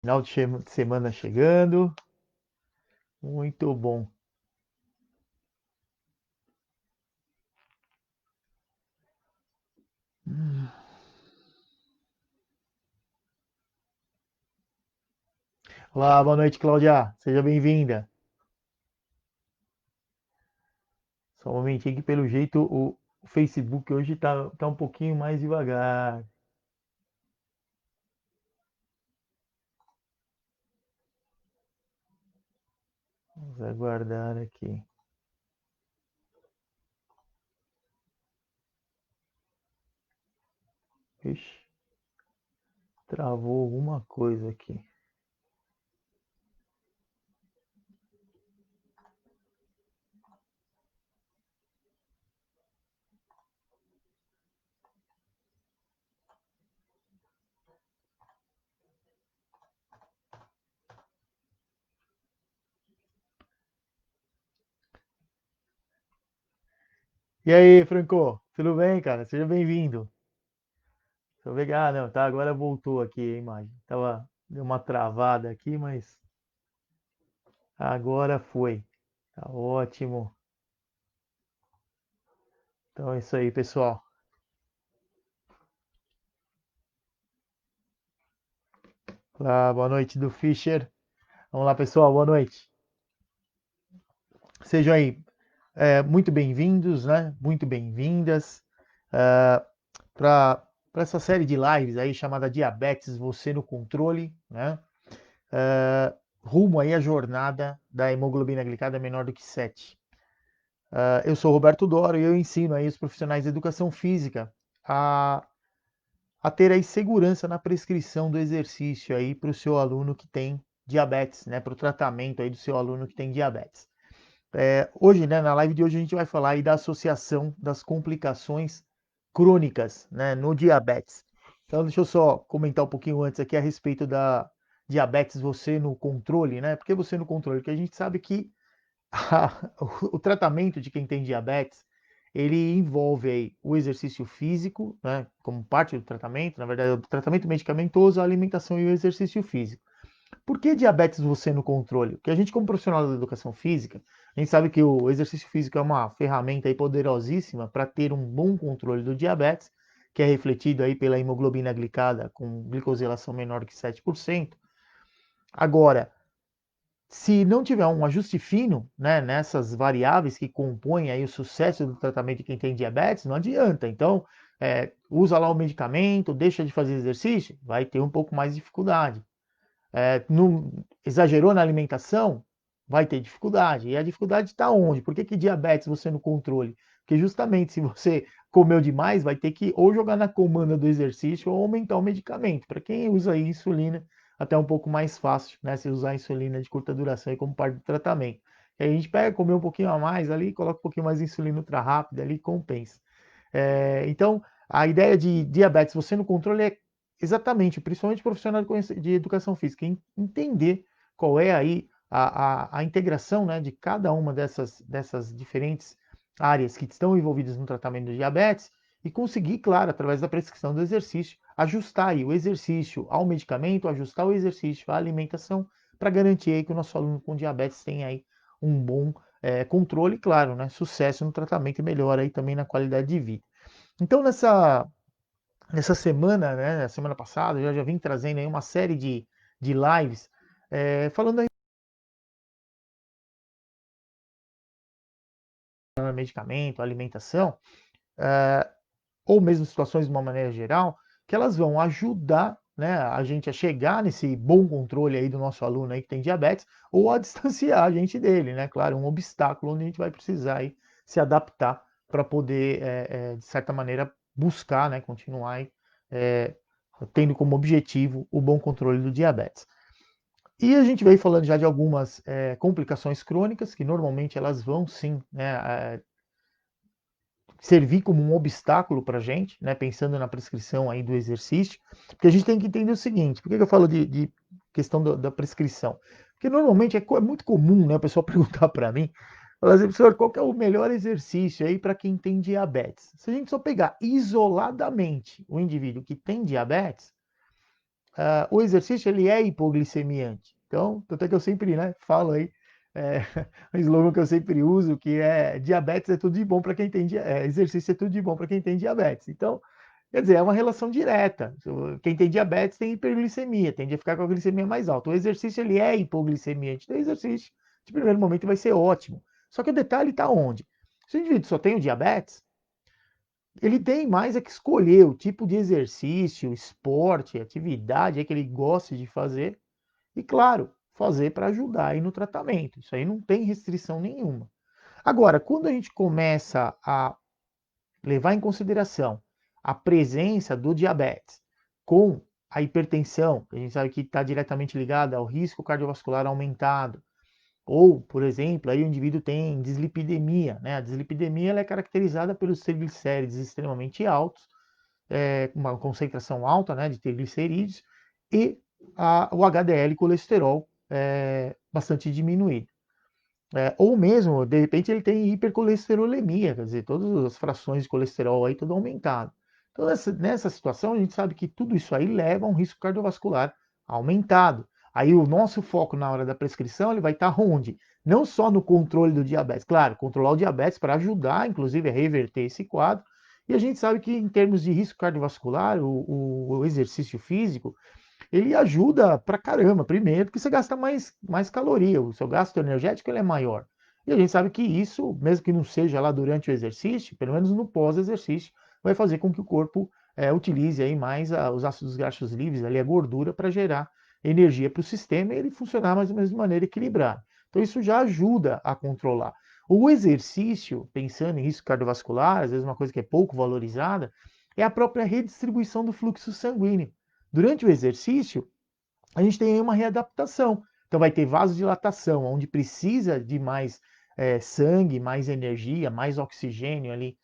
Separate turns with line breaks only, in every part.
Final de semana chegando. Muito bom. Olá, boa noite, Cláudia. Seja bem-vinda. Só um momentinho que, pelo jeito, o Facebook hoje tá um pouquinho mais devagar. Vamos aguardar aqui. Ixi, travou alguma coisa aqui. E aí, Franco? Tudo bem, cara? Seja bem-vindo. Deixa eu ver. Ah, não, tá. Agora voltou aqui a imagem. Deu uma travada aqui, mas agora foi. Tá ótimo. Então é isso aí, pessoal. Ah, boa noite do Fischer. Vamos lá, pessoal, boa noite. Sejam aí muito bem-vindos, né? Muito bem-vindas para essa série de lives aí chamada Diabetes, você no controle, né? Rumo aí à jornada da hemoglobina glicada menor do que 7. Eu sou Roberto Doro e eu ensino aí os profissionais de educação física a, a ter aí segurança na prescrição do exercício aí para o seu aluno que tem diabetes, né? Para o tratamento aí do seu aluno que tem diabetes. Hoje, né, na live de hoje, a gente vai falar aí da associação das complicações crônicas, né, no diabetes. Então, deixa eu só comentar um pouquinho antes aqui a respeito da diabetes, você no controle, né? Por que você no controle? Porque a gente sabe que o tratamento de quem tem diabetes, ele envolve aí o exercício físico, né, como parte do tratamento, na verdade, o tratamento medicamentoso, a alimentação e o exercício físico. Por que diabetes você no controle? Porque a gente, como profissional da educação física, a gente sabe que o exercício físico é uma ferramenta aí poderosíssima para ter um bom controle do diabetes, que é refletido aí pela hemoglobina glicada com glicosilação menor que 7%. Agora, se não tiver um ajuste fino, né, nessas variáveis que compõem aí o sucesso do tratamento de quem tem diabetes, não adianta. Então, usa lá o medicamento, deixa de fazer exercício, vai ter um pouco mais de dificuldade. Exagerou na alimentação, vai ter dificuldade. E a dificuldade está onde? Por que diabetes você no controle? Porque justamente se você comeu demais, vai ter que ou jogar na comanda do exercício ou aumentar o medicamento. Para quem usa aí insulina, até um pouco mais fácil, né? Se usar insulina de curta duração aí como parte do tratamento. E aí a gente pega, comer um pouquinho a mais ali, coloca um pouquinho mais de insulina ultra rápida ali, compensa. Então, a ideia de diabetes, você no controle é exatamente, principalmente profissional de educação física, entender qual é aí a integração, né, de cada uma dessas diferentes áreas que estão envolvidas no tratamento do diabetes e conseguir, claro, através da prescrição do exercício, ajustar aí o exercício ao medicamento, ajustar o exercício à alimentação, para garantir aí que o nosso aluno com diabetes tenha aí um bom controle, claro, né, sucesso no tratamento e melhora aí também na qualidade de vida. Então, nessa semana, né, na semana passada, eu já vim trazendo aí uma série de lives falando aí sobre medicamento, alimentação, ou mesmo situações de uma maneira geral, que elas vão ajudar, né, a gente a chegar nesse bom controle aí do nosso aluno aí que tem diabetes, ou a distanciar a gente dele, né? Claro, um obstáculo onde a gente vai precisar aí se adaptar para poder, de certa maneira, buscar, né, continuar aí, é, tendo como objetivo o bom controle do diabetes. E a gente veio falando já de algumas complicações crônicas, que normalmente elas vão sim, né, servir como um obstáculo para a gente, né, pensando na prescrição aí do exercício, porque a gente tem que entender o seguinte, por que eu falo de questão da prescrição? Porque normalmente é muito comum, né, o pessoal perguntar para mim, falar assim, professor, qual que é o melhor exercício aí para quem tem diabetes? Se a gente só pegar isoladamente o indivíduo que tem diabetes, o exercício ele é hipoglicemiante. Então, tanto é que eu sempre, né, falo aí, é, um slogan que eu sempre uso, que é diabetes é tudo de bom para quem tem exercício é tudo de bom para quem tem diabetes. Então, quer dizer, é uma relação direta. Quem tem diabetes tem hiperglicemia, tende a ficar com a glicemia mais alta. O exercício ele é hipoglicemiante. Então, o exercício, de primeiro momento, vai ser ótimo. Só que o detalhe está onde? Se o indivíduo só tem o diabetes, ele tem mais é que escolher o tipo de exercício, esporte, atividade que ele gosta de fazer e, claro, fazer para ajudar aí no tratamento. Isso aí não tem restrição nenhuma. Agora, quando a gente começa a levar em consideração a presença do diabetes com a hipertensão, que a gente sabe que está diretamente ligada ao risco cardiovascular aumentado, ou, por exemplo, aí o indivíduo tem dislipidemia, né? A dislipidemia ela é caracterizada pelos triglicérides extremamente altos, uma concentração alta, né, de triglicerídeos e o HDL colesterol bastante diminuído. Ou mesmo, de repente, ele tem hipercolesterolemia, quer dizer, todas as frações de colesterol aí tudo aumentado. Então, nessa situação, a gente sabe que tudo isso aí leva a um risco cardiovascular aumentado. Aí o nosso foco na hora da prescrição, ele vai estar onde? Não só no controle do diabetes, claro, controlar o diabetes para ajudar, inclusive, a reverter esse quadro. E a gente sabe que em termos de risco cardiovascular, o exercício físico, ele ajuda pra caramba. Primeiro, porque você gasta mais caloria, o seu gasto energético ele é maior. E a gente sabe que isso, mesmo que não seja lá durante o exercício, pelo menos no pós-exercício, vai fazer com que o corpo utilize aí mais os ácidos graxos livres, ali a gordura, para gerar energia para o sistema e ele funcionar mais ou menos de maneira equilibrada. Então isso já ajuda a controlar. O exercício, pensando em risco cardiovascular, às vezes uma coisa que é pouco valorizada, é a própria redistribuição do fluxo sanguíneo. Durante o exercício, a gente tem aí uma readaptação. Então vai ter vasodilatação, onde precisa de mais sangue, mais energia, mais oxigênio ali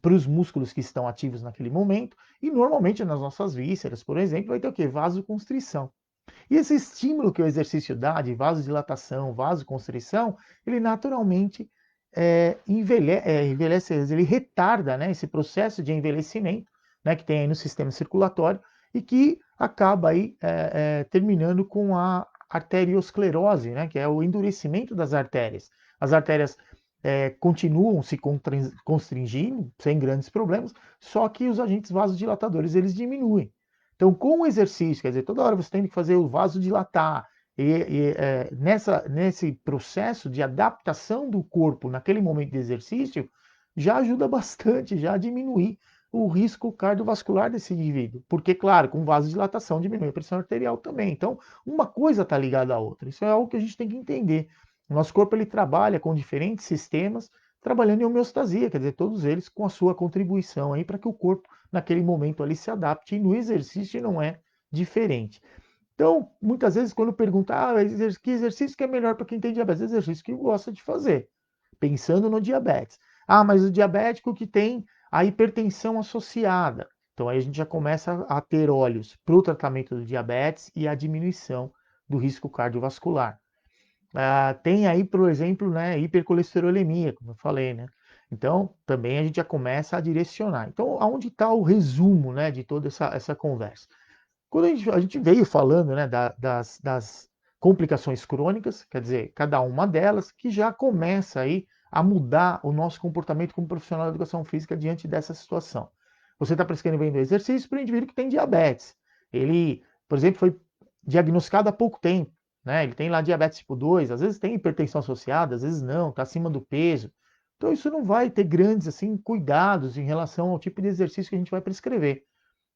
para os músculos que estão ativos naquele momento. E normalmente nas nossas vísceras, por exemplo, vai ter o quê? Vasoconstrição. E esse estímulo que o exercício dá de vasodilatação, vasoconstrição, ele naturalmente envelhece, ele retarda, né, esse processo de envelhecimento, né, que tem aí no sistema circulatório e que acaba aí terminando com a arteriosclerose, né, que é o endurecimento das artérias. As artérias continuam se constringindo sem grandes problemas, só que os agentes vasodilatadores eles diminuem. Então, com o exercício, quer dizer, toda hora você tem que fazer o vaso dilatar, nesse processo de adaptação do corpo naquele momento de exercício, já ajuda bastante, já a diminuir o risco cardiovascular desse indivíduo. Porque, claro, com vasodilatação diminui a pressão arterial também. Então, uma coisa está ligada à outra. Isso é algo que a gente tem que entender. O nosso corpo ele trabalha com diferentes sistemas, trabalhando em homeostasia, quer dizer, todos eles com a sua contribuição aí para que o corpo naquele momento ali se adapte, e no exercício não é diferente. Então, muitas vezes, quando pergunta, que exercício que é melhor para quem tem diabetes? Exercício que gosta de fazer, pensando no diabetes. Ah, mas o diabético que tem a hipertensão associada. Então, aí a gente já começa a ter olhos para o tratamento do diabetes e a diminuição do risco cardiovascular. Tem aí, por exemplo, né, hipercolesterolemia, como eu falei, né? Então, também a gente já começa a direcionar. Então, aonde está o resumo, né, de toda essa conversa? Quando a gente veio falando, né, das complicações crônicas, quer dizer, cada uma delas, que já começa aí a mudar o nosso comportamento como profissional de educação física diante dessa situação. Você está prescrevendo exercício para o indivíduo que tem diabetes. Ele, por exemplo, foi diagnosticado há pouco tempo, né? Ele tem lá diabetes tipo 2, às vezes tem hipertensão associada, às vezes não, está acima do peso. Então isso não vai ter grandes assim cuidados em relação ao tipo de exercício que a gente vai prescrever,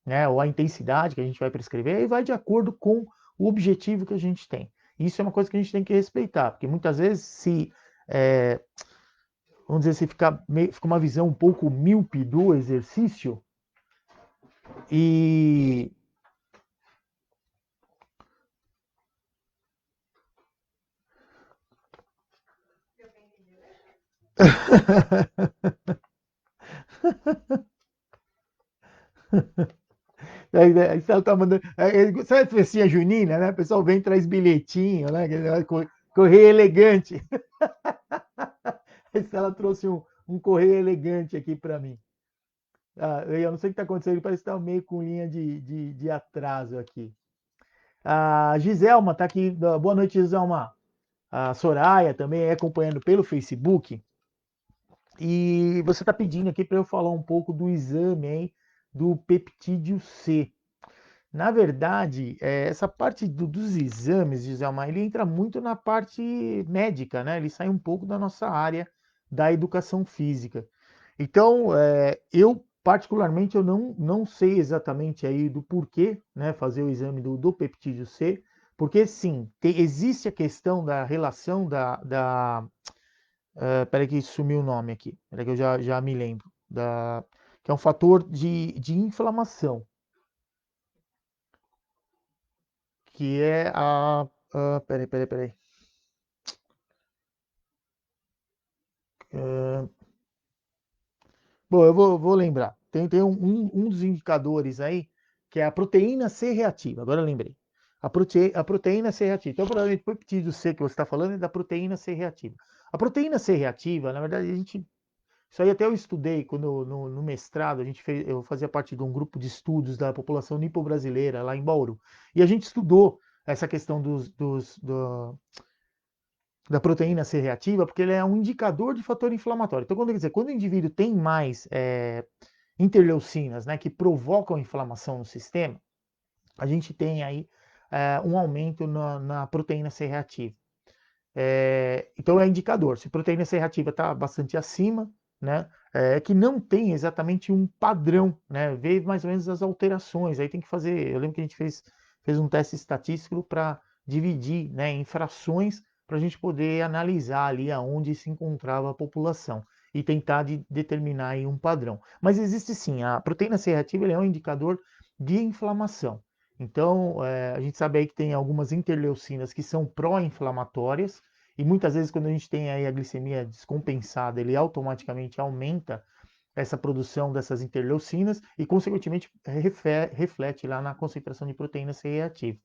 né? Ou a intensidade que a gente vai prescrever, e vai de acordo com o objetivo que a gente tem. Isso é uma coisa que a gente tem que respeitar, porque muitas vezes se vamos dizer assim, fica uma visão um pouco míope do exercício e aí você tá mandando. Sabe a festinha junina, né? O pessoal vem e traz bilhetinho, né? Correio elegante. Ela trouxe um correio elegante aqui para mim. Eu não sei o que está acontecendo, ele parece que está meio com linha de atraso aqui. A Giselma está aqui. Boa noite, Giselma. A Soraya também é acompanhando pelo Facebook. E você está pedindo aqui para eu falar um pouco do exame aí do peptídeo C. Na verdade, essa parte dos exames, Giselma, ele entra muito na parte médica, né? Ele sai um pouco da nossa área da educação física. Então, eu particularmente eu não sei exatamente aí do porquê, né, fazer o exame do peptídeo C, porque sim, existe a questão da relação peraí que sumiu o nome aqui, peraí que eu já me lembro, que é um fator de inflamação, que é peraí. Ah, bom, eu vou lembrar. Tem um dos indicadores aí, que é a proteína C reativa. Agora eu lembrei. A proteína C reativa. Então, provavelmente, o peptídeo C que você está falando é da proteína C reativa. A proteína C reativa, na verdade, isso aí até eu estudei quando no mestrado, eu fazia parte de um grupo de estudos da população nipo-brasileira lá em Bauru. E a gente estudou essa questão da proteína C reativa, porque ele é um indicador de fator inflamatório. Então, quando o indivíduo tem mais interleucinas, né, que provocam inflamação no sistema, a gente tem aí um aumento na proteína C reativa. Então é indicador. Se a proteína C reativa está bastante acima, né, que não tem exatamente um padrão, né, vê mais ou menos as alterações. Aí tem que fazer. Eu lembro que a gente fez um teste estatístico para dividir, né, em frações para a gente poder analisar ali aonde se encontrava a população e tentar determinar aí um padrão. Mas existe sim, a proteína C reativa é um indicador de inflamação. Então, a gente sabe aí que tem algumas interleucinas que são pró-inflamatórias, e muitas vezes quando a gente tem aí a glicemia descompensada, ele automaticamente aumenta essa produção dessas interleucinas e, consequentemente, reflete lá na concentração de proteína C reativa.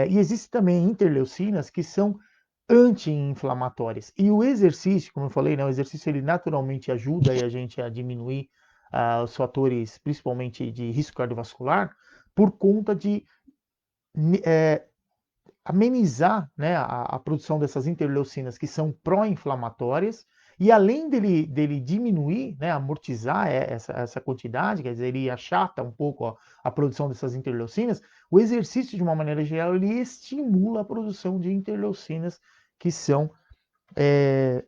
E existem também interleucinas que são anti-inflamatórias. E o exercício, como eu falei, né, o exercício ele naturalmente ajuda a gente a diminuir os fatores, principalmente de risco cardiovascular, por conta de é, amenizar, né, a produção dessas interleucinas que são pró-inflamatórias, e além dele diminuir, né, amortizar essa quantidade, quer dizer, ele achata um pouco a produção dessas interleucinas, o exercício, de uma maneira geral, ele estimula a produção de interleucinas que são, é,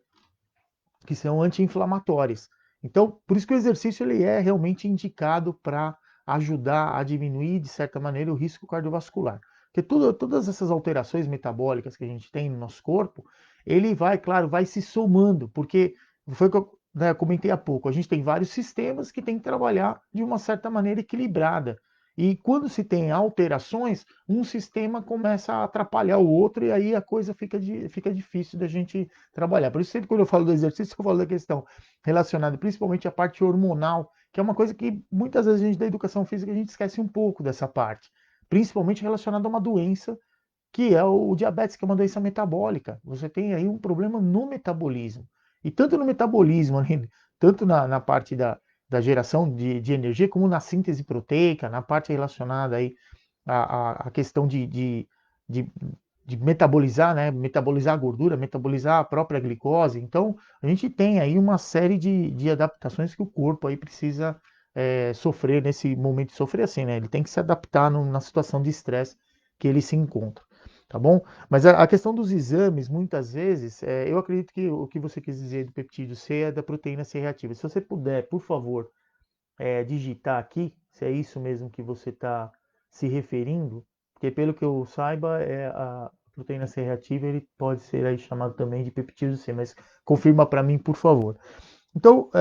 que são anti-inflamatórias. Então, por isso que o exercício ele é realmente indicado para ajudar a diminuir, de certa maneira, o risco cardiovascular. Porque todas essas alterações metabólicas que a gente tem no nosso corpo, ele vai, claro, vai se somando, porque foi o que eu, né, comentei há pouco, a gente tem vários sistemas que tem que trabalhar de uma certa maneira equilibrada. E quando se tem alterações, um sistema começa a atrapalhar o outro e aí a coisa fica difícil da gente trabalhar. Por isso, sempre quando eu falo do exercício, eu falo da questão relacionada principalmente à parte hormonal, que é uma coisa que muitas vezes a gente da educação física a gente esquece um pouco dessa parte, principalmente relacionada a uma doença que é o diabetes, que é uma doença metabólica. Você tem aí um problema no metabolismo. E tanto no metabolismo, né, tanto na parte da geração de energia, como na síntese proteica, na parte relacionada aí à questão de, de metabolizar, né, metabolizar a gordura, metabolizar a própria glicose. Então, a gente tem aí uma série de adaptações que o corpo aí precisa sofrer nesse momento de sofrer assim, né? Ele tem que se adaptar na situação de estresse que ele se encontra, tá bom? Mas a questão dos exames, muitas vezes, eu acredito que o que você quis dizer do peptídeo C é da proteína C reativa. Se você puder, por favor, digitar aqui, se é isso mesmo que você está se referindo, porque pelo que eu saiba, a proteína C reativa ele pode ser aí chamado também de peptídeo C, mas confirma para mim, por favor. Então,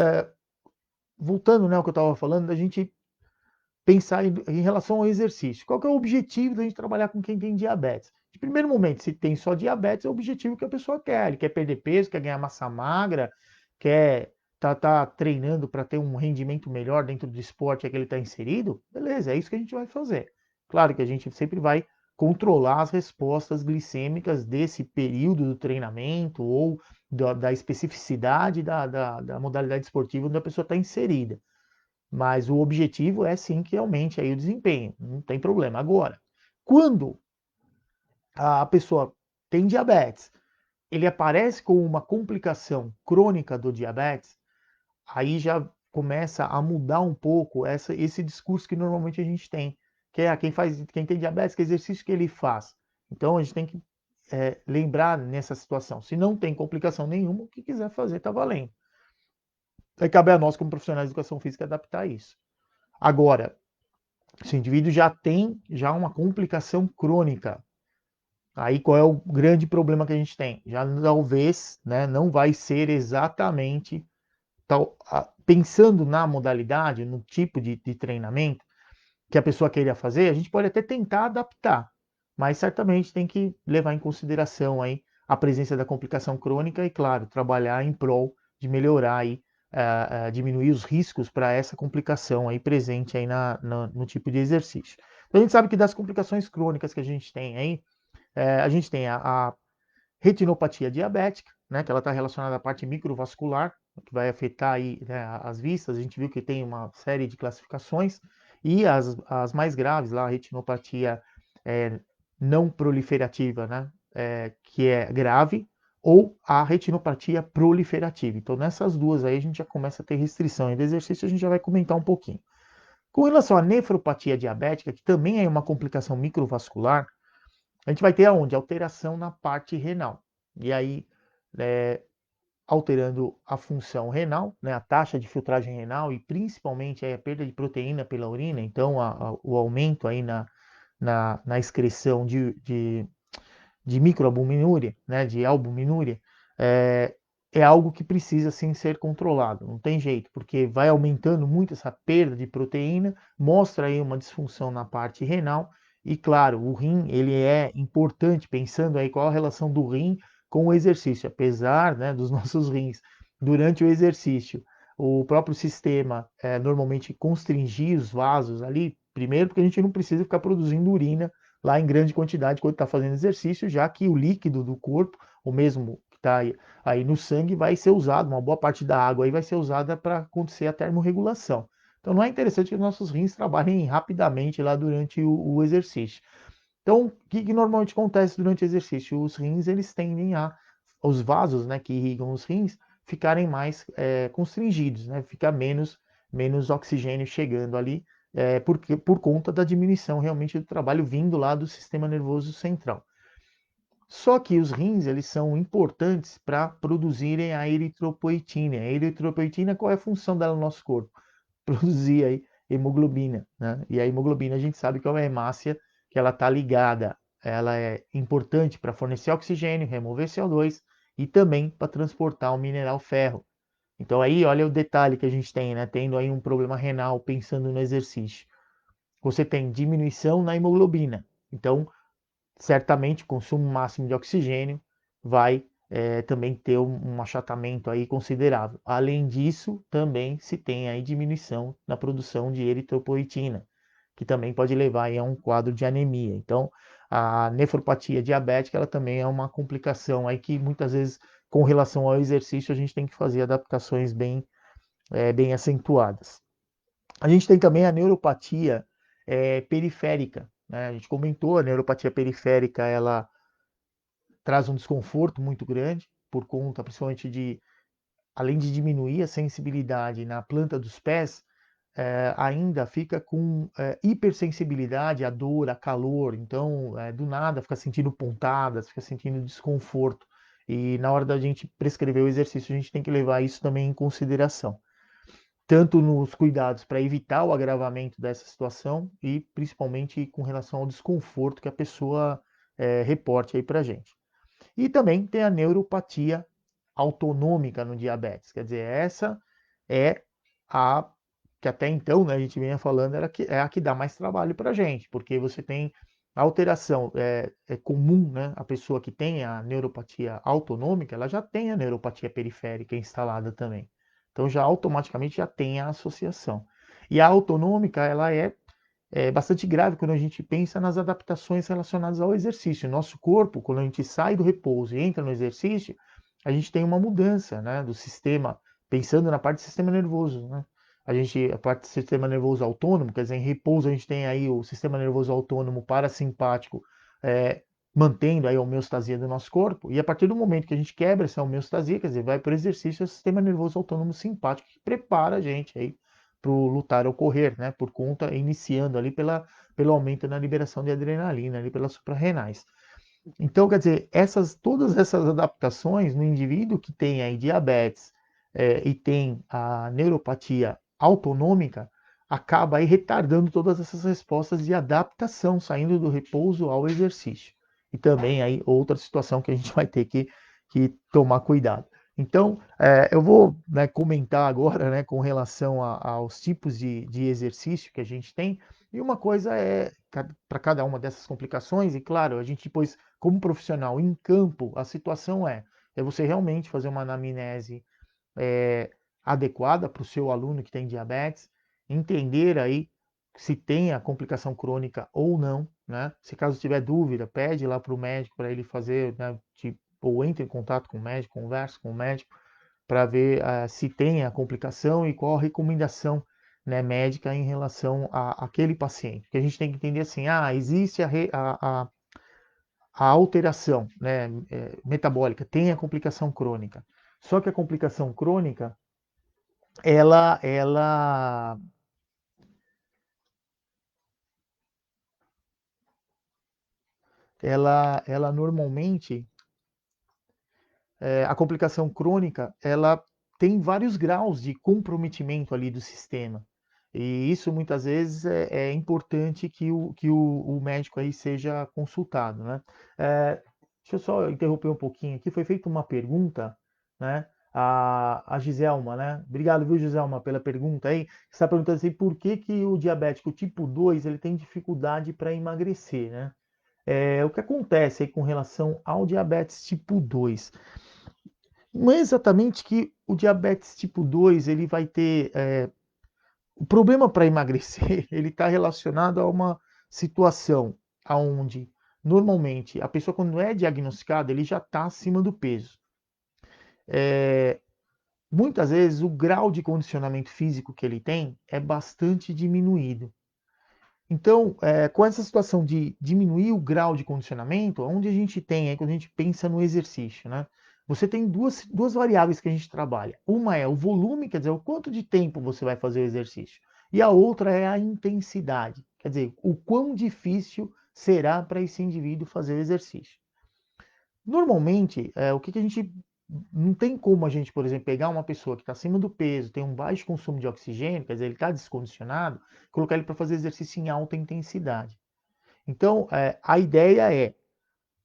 voltando, né, ao que eu estava falando, a gente pensar em relação ao exercício. Qual que é o objetivo da gente trabalhar com quem tem diabetes? De primeiro momento, se tem só diabetes, é o objetivo que a pessoa quer. Ele quer perder peso, quer ganhar massa magra, quer tá treinando para ter um rendimento melhor dentro do esporte que ele está inserido. Beleza, é isso que a gente vai fazer. Claro que a gente sempre vai controlar as respostas glicêmicas desse período do treinamento ou da especificidade da modalidade esportiva onde a pessoa está inserida. Mas o objetivo é sim que aumente aí o desempenho, não tem problema. Agora, quando a pessoa tem diabetes, ele aparece com uma complicação crônica do diabetes, aí já começa a mudar um pouco esse discurso que normalmente a gente tem, que é quem tem diabetes, que exercício que ele faz. Então a gente tem que lembrar nessa situação. Se não tem complicação nenhuma, o que quiser fazer está valendo. Aí cabe a nós, como profissionais de educação física, adaptar isso. Agora, se o indivíduo já tem uma complicação crônica, aí qual é o grande problema que a gente tem? Já talvez, né, não vai ser exatamente pensando na modalidade, no tipo de treinamento que a pessoa queira fazer, a gente pode até tentar adaptar, mas certamente tem que levar em consideração aí a presença da complicação crônica e, claro, trabalhar em prol de melhorar aí, diminuir os riscos para essa complicação aí presente aí no tipo de exercício. Então, a gente sabe que das complicações crônicas que a gente tem aí, a gente tem a retinopatia diabética, né, que ela está relacionada à parte microvascular, que vai afetar aí, né, as vistas. A gente viu que tem uma série de classificações, e as mais graves, lá, a retinopatia é, não proliferativa, né, que é grave, ou a retinopatia proliferativa. Então, nessas duas aí, a gente já começa a ter restrição de exercício, a gente já vai comentar um pouquinho. Com relação à nefropatia diabética, que também é uma complicação microvascular, a gente vai ter aonde? Alteração na parte renal. E aí, é, alterando a função renal, né, a taxa de filtragem renal e principalmente aí, a perda de proteína pela urina, então o aumento aí na excreção de microalbuminúria, né, de albuminúria, é, é algo que precisa sim ser controlado, não tem jeito, porque vai aumentando muito essa perda de proteína, mostra aí uma disfunção na parte renal, e claro, o rim ele é importante, pensando aí qual a relação do rim com o exercício, apesar, né, dos nossos rins durante o exercício, o próprio sistema normalmente constringir os vasos ali, primeiro porque a gente não precisa ficar produzindo urina lá em grande quantidade quando está fazendo exercício, já que o líquido do corpo, o mesmo que está aí no sangue, vai ser usado, uma boa parte da água aí vai ser usada para acontecer a termorregulação. Então não é interessante que os nossos rins trabalhem rapidamente lá durante o exercício. Então, o que normalmente acontece durante o exercício? Os rins, eles tendem os vasos, né, que irrigam os rins, ficarem mais constringidos, né, fica menos oxigênio chegando ali, por conta da diminuição realmente do trabalho vindo lá do sistema nervoso central. Só que os rins, eles são importantes para produzirem a eritropoetina. A eritropoetina, qual é a função dela no nosso corpo? Produzir aí hemoglobina, né? E a hemoglobina a gente sabe que é uma hemácia que ela está ligada, ela é importante para fornecer oxigênio, remover CO2 e também para transportar o mineral ferro. Então aí olha o detalhe que a gente tem, né? Tendo aí um problema renal, pensando no exercício. Você tem diminuição na hemoglobina. Então, certamente o consumo máximo de oxigênio vai também ter um achatamento aí considerável. Além disso, também se tem aí diminuição na produção de eritropoetina, que também pode levar aí a um quadro de anemia. Então, a nefropatia diabética, ela também é uma complicação aí que muitas vezes, com relação ao exercício, a gente tem que fazer adaptações bem acentuadas. A gente tem também a neuropatia periférica, né? A gente comentou, a neuropatia periférica, ela traz um desconforto muito grande por conta, principalmente além de diminuir a sensibilidade na planta dos pés, ainda fica com hipersensibilidade à dor, a calor. Então, do nada, fica sentindo pontadas, fica sentindo desconforto. E na hora da gente prescrever o exercício, a gente tem que levar isso também em consideração, tanto nos cuidados para evitar o agravamento dessa situação e principalmente com relação ao desconforto que a pessoa reporte aí para a gente. E também tem a neuropatia autonômica no diabetes, quer dizer, essa é a que até então, né, a gente vinha falando, é a que dá mais trabalho para a gente, porque você tem a alteração, é comum, né, a pessoa que tem a neuropatia autonômica, ela já tem a neuropatia periférica instalada também. Então já automaticamente já tem a associação. E a autonômica, ela é bastante grave quando a gente pensa nas adaptações relacionadas ao exercício. Nosso corpo, quando a gente sai do repouso e entra no exercício, a gente tem uma mudança, né, do sistema, pensando na parte do sistema nervoso, né? A parte do sistema nervoso autônomo, quer dizer, em repouso a gente tem aí o sistema nervoso autônomo parasimpático mantendo aí a homeostasia do nosso corpo, e a partir do momento que a gente quebra essa homeostasia, quer dizer, vai para o exercício, é o sistema nervoso autônomo simpático que prepara a gente aí para o lutar ou correr, né, por conta, iniciando ali pelo aumento na liberação de adrenalina, ali pelas suprarrenais. Então, quer dizer, todas essas adaptações no indivíduo que tem aí diabetes e tem a neuropatia autonômica, acaba aí retardando todas essas respostas de adaptação, saindo do repouso ao exercício. E também aí outra situação que a gente vai ter que tomar cuidado. Então, eu vou, né, comentar agora, né, com relação aos tipos de exercício que a gente tem. E uma coisa é, para cada uma dessas complicações, e claro, a gente depois como profissional em campo, a situação é você realmente fazer uma anamnese adequada para o seu aluno que tem diabetes, entender aí se tem a complicação crônica ou não, né? Se caso tiver dúvida, pede lá para o médico para ele fazer, né, tipo, ou entre em contato com o médico, converse com o médico para ver se tem a complicação e qual a recomendação, né, médica em relação a aquele paciente. Porque a gente tem que entender assim, existe a alteração, né, metabólica, tem a complicação crônica. Só que a complicação crônica, ela, ela, ela normalmente, a complicação crônica, ela tem vários graus de comprometimento ali do sistema. E isso muitas vezes é importante que o médico aí seja consultado, né? Deixa eu só interromper um pouquinho aqui. Foi feita uma pergunta, né? A Giselma, né? Obrigado, viu, Giselma, pela pergunta aí. Você está perguntando assim, por que que o diabético tipo 2 ele tem dificuldade para emagrecer, né? O que acontece aí com relação ao diabetes tipo 2? Não é exatamente que o diabetes tipo 2 ele vai ter o problema para emagrecer, ele está relacionado a uma situação aonde normalmente a pessoa quando é diagnosticada ele já está acima do peso. Muitas vezes o grau de condicionamento físico que ele tem é bastante diminuído. Então, com essa situação de diminuir o grau de condicionamento, onde a gente tem, aí, quando a gente pensa no exercício, né? Você tem duas variáveis que a gente trabalha. Uma é o volume, quer dizer, o quanto de tempo você vai fazer o exercício. E a outra é a intensidade, quer dizer, o quão difícil será para esse indivíduo fazer o exercício. Normalmente, o que a gente não tem como a gente, por exemplo, pegar uma pessoa que está acima do peso, tem um baixo consumo de oxigênio, quer dizer, ele está descondicionado, colocar ele para fazer exercício em alta intensidade. Então, a ideia é,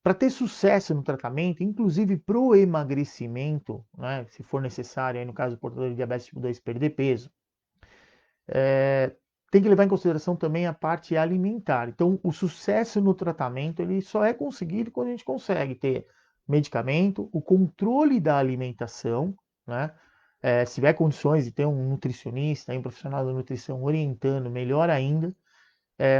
para ter sucesso no tratamento, inclusive para o emagrecimento, né, se for necessário, aí no caso do portador de diabetes tipo 2 perder peso, tem que levar em consideração também a parte alimentar. Então, o sucesso no tratamento ele só é conseguido quando a gente consegue ter medicamento, o controle da alimentação, né? Se tiver condições de ter um nutricionista, um profissional da nutrição orientando, melhor ainda.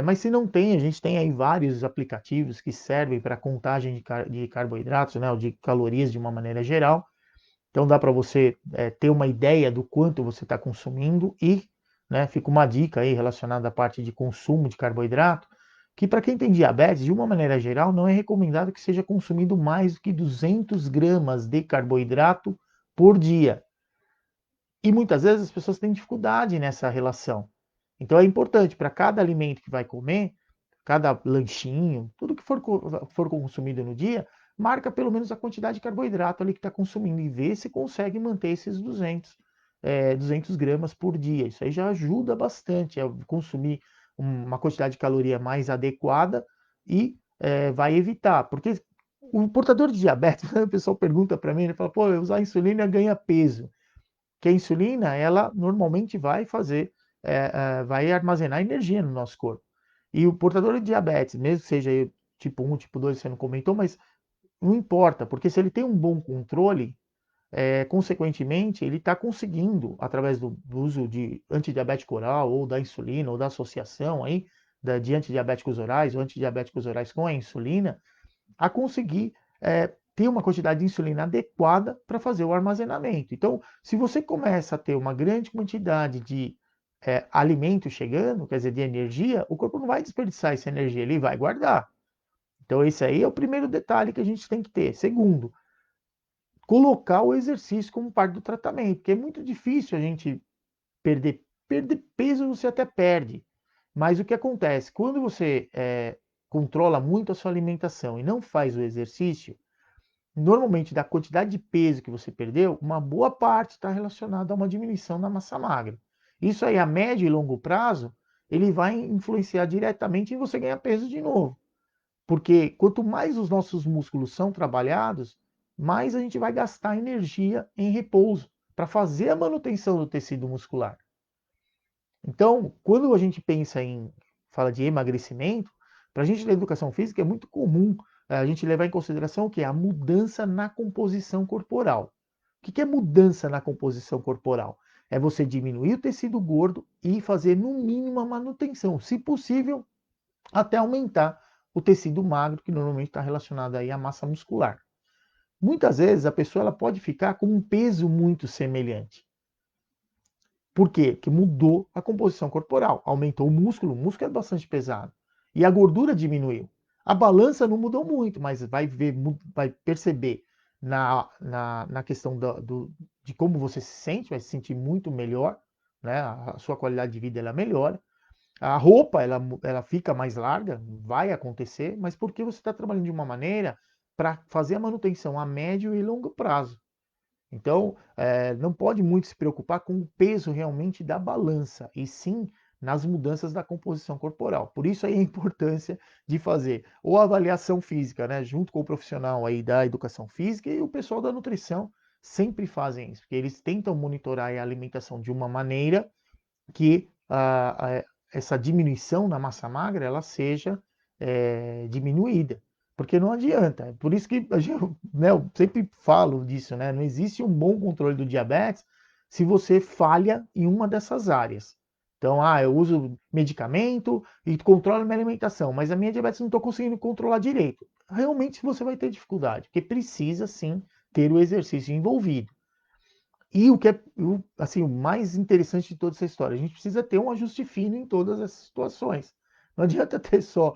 Mas se não tem, a gente tem aí vários aplicativos que servem para contagem de carboidratos, né, ou de calorias de uma maneira geral. Então dá para você ter uma ideia do quanto você está consumindo e, né, fica uma dica aí relacionada à parte de consumo de carboidrato, que para quem tem diabetes, de uma maneira geral, não é recomendado que seja consumido mais do que 200 gramas de carboidrato por dia. E muitas vezes as pessoas têm dificuldade nessa relação. Então é importante para cada alimento que vai comer, cada lanchinho, tudo que for consumido no dia, marca pelo menos a quantidade de carboidrato ali que está consumindo e vê se consegue manter esses 200 gramas por dia. Isso aí já ajuda bastante a consumir uma quantidade de caloria mais adequada e vai evitar, porque o portador de diabetes, o pessoal pergunta para mim, ele fala, pô, usar insulina ganha peso, que a insulina, ela normalmente vai armazenar energia no nosso corpo. E o portador de diabetes, mesmo que seja tipo 1, tipo 2, você não comentou, mas não importa, porque se ele tem um bom controle, consequentemente, ele está conseguindo, através do uso de antidiabético oral, ou da insulina, ou da associação aí, de antidiabéticos orais, ou antidiabéticos orais com a insulina, a conseguir ter uma quantidade de insulina adequada para fazer o armazenamento. Então, se você começa a ter uma grande quantidade de alimento chegando, quer dizer, de energia, o corpo não vai desperdiçar essa energia, ele vai guardar. Então esse aí é o primeiro detalhe que a gente tem que ter. Segundo, colocar o exercício como parte do tratamento, porque é muito difícil a gente perder peso, você até perde. Mas o que acontece? Quando você controla muito a sua alimentação e não faz o exercício, normalmente da quantidade de peso que você perdeu, uma boa parte está relacionada a uma diminuição da massa magra. Isso aí, a médio e longo prazo, ele vai influenciar diretamente em você ganhar peso de novo. Porque quanto mais os nossos músculos são trabalhados, mais a gente vai gastar energia em repouso para fazer a manutenção do tecido muscular. Então, quando a gente pensa fala de emagrecimento, para a gente da educação física é muito comum a gente levar em consideração o que é a mudança na composição corporal. O que é mudança na composição corporal? É você diminuir o tecido gordo e fazer no mínimo a manutenção, se possível, até aumentar o tecido magro, que normalmente está relacionado aí à massa muscular. Muitas vezes a pessoa ela pode ficar com um peso muito semelhante. Por quê? Porque mudou a composição corporal, aumentou o músculo é bastante pesado, e a gordura diminuiu. A balança não mudou muito, mas vai perceber na questão de como você se sente, vai se sentir muito melhor, né? A sua qualidade de vida ela melhora. A roupa ela fica mais larga, vai acontecer, mas porque você está trabalhando de uma maneira para fazer a manutenção a médio e longo prazo. Então, não pode muito se preocupar com o peso realmente da balança, e sim nas mudanças da composição corporal. Por isso aí a importância de fazer ou avaliação física, né, junto com o profissional aí da educação física e o pessoal da nutrição sempre fazem isso, porque eles tentam monitorar a alimentação de uma maneira que essa diminuição na massa magra ela seja diminuída. Porque não adianta. Por isso que né, eu sempre falo disso, né? Não existe um bom controle do diabetes se você falha em uma dessas áreas. Então, eu uso medicamento e controlo minha alimentação, mas a minha diabetes não estou conseguindo controlar direito. Realmente você vai ter dificuldade, porque precisa sim ter o exercício envolvido. E o que é assim, o mais interessante de toda essa história, a gente precisa ter um ajuste fino em todas essas situações. Não adianta ter só,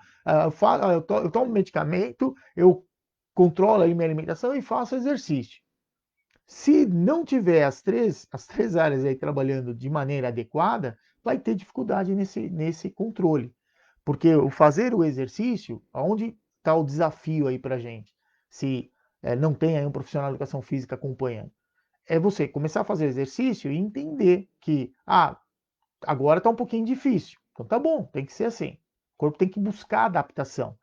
eu tomo medicamento, eu controlo aí minha alimentação e faço exercício. Se não tiver as três áreas aí trabalhando de maneira adequada, vai ter dificuldade nesse controle. Porque o fazer o exercício, aonde está o desafio aí para gente? Se não tem aí um profissional de educação física acompanhando é você começar a fazer exercício e entender que, agora está um pouquinho difícil. Então tá bom, tem que ser assim. O corpo tem que buscar adaptação.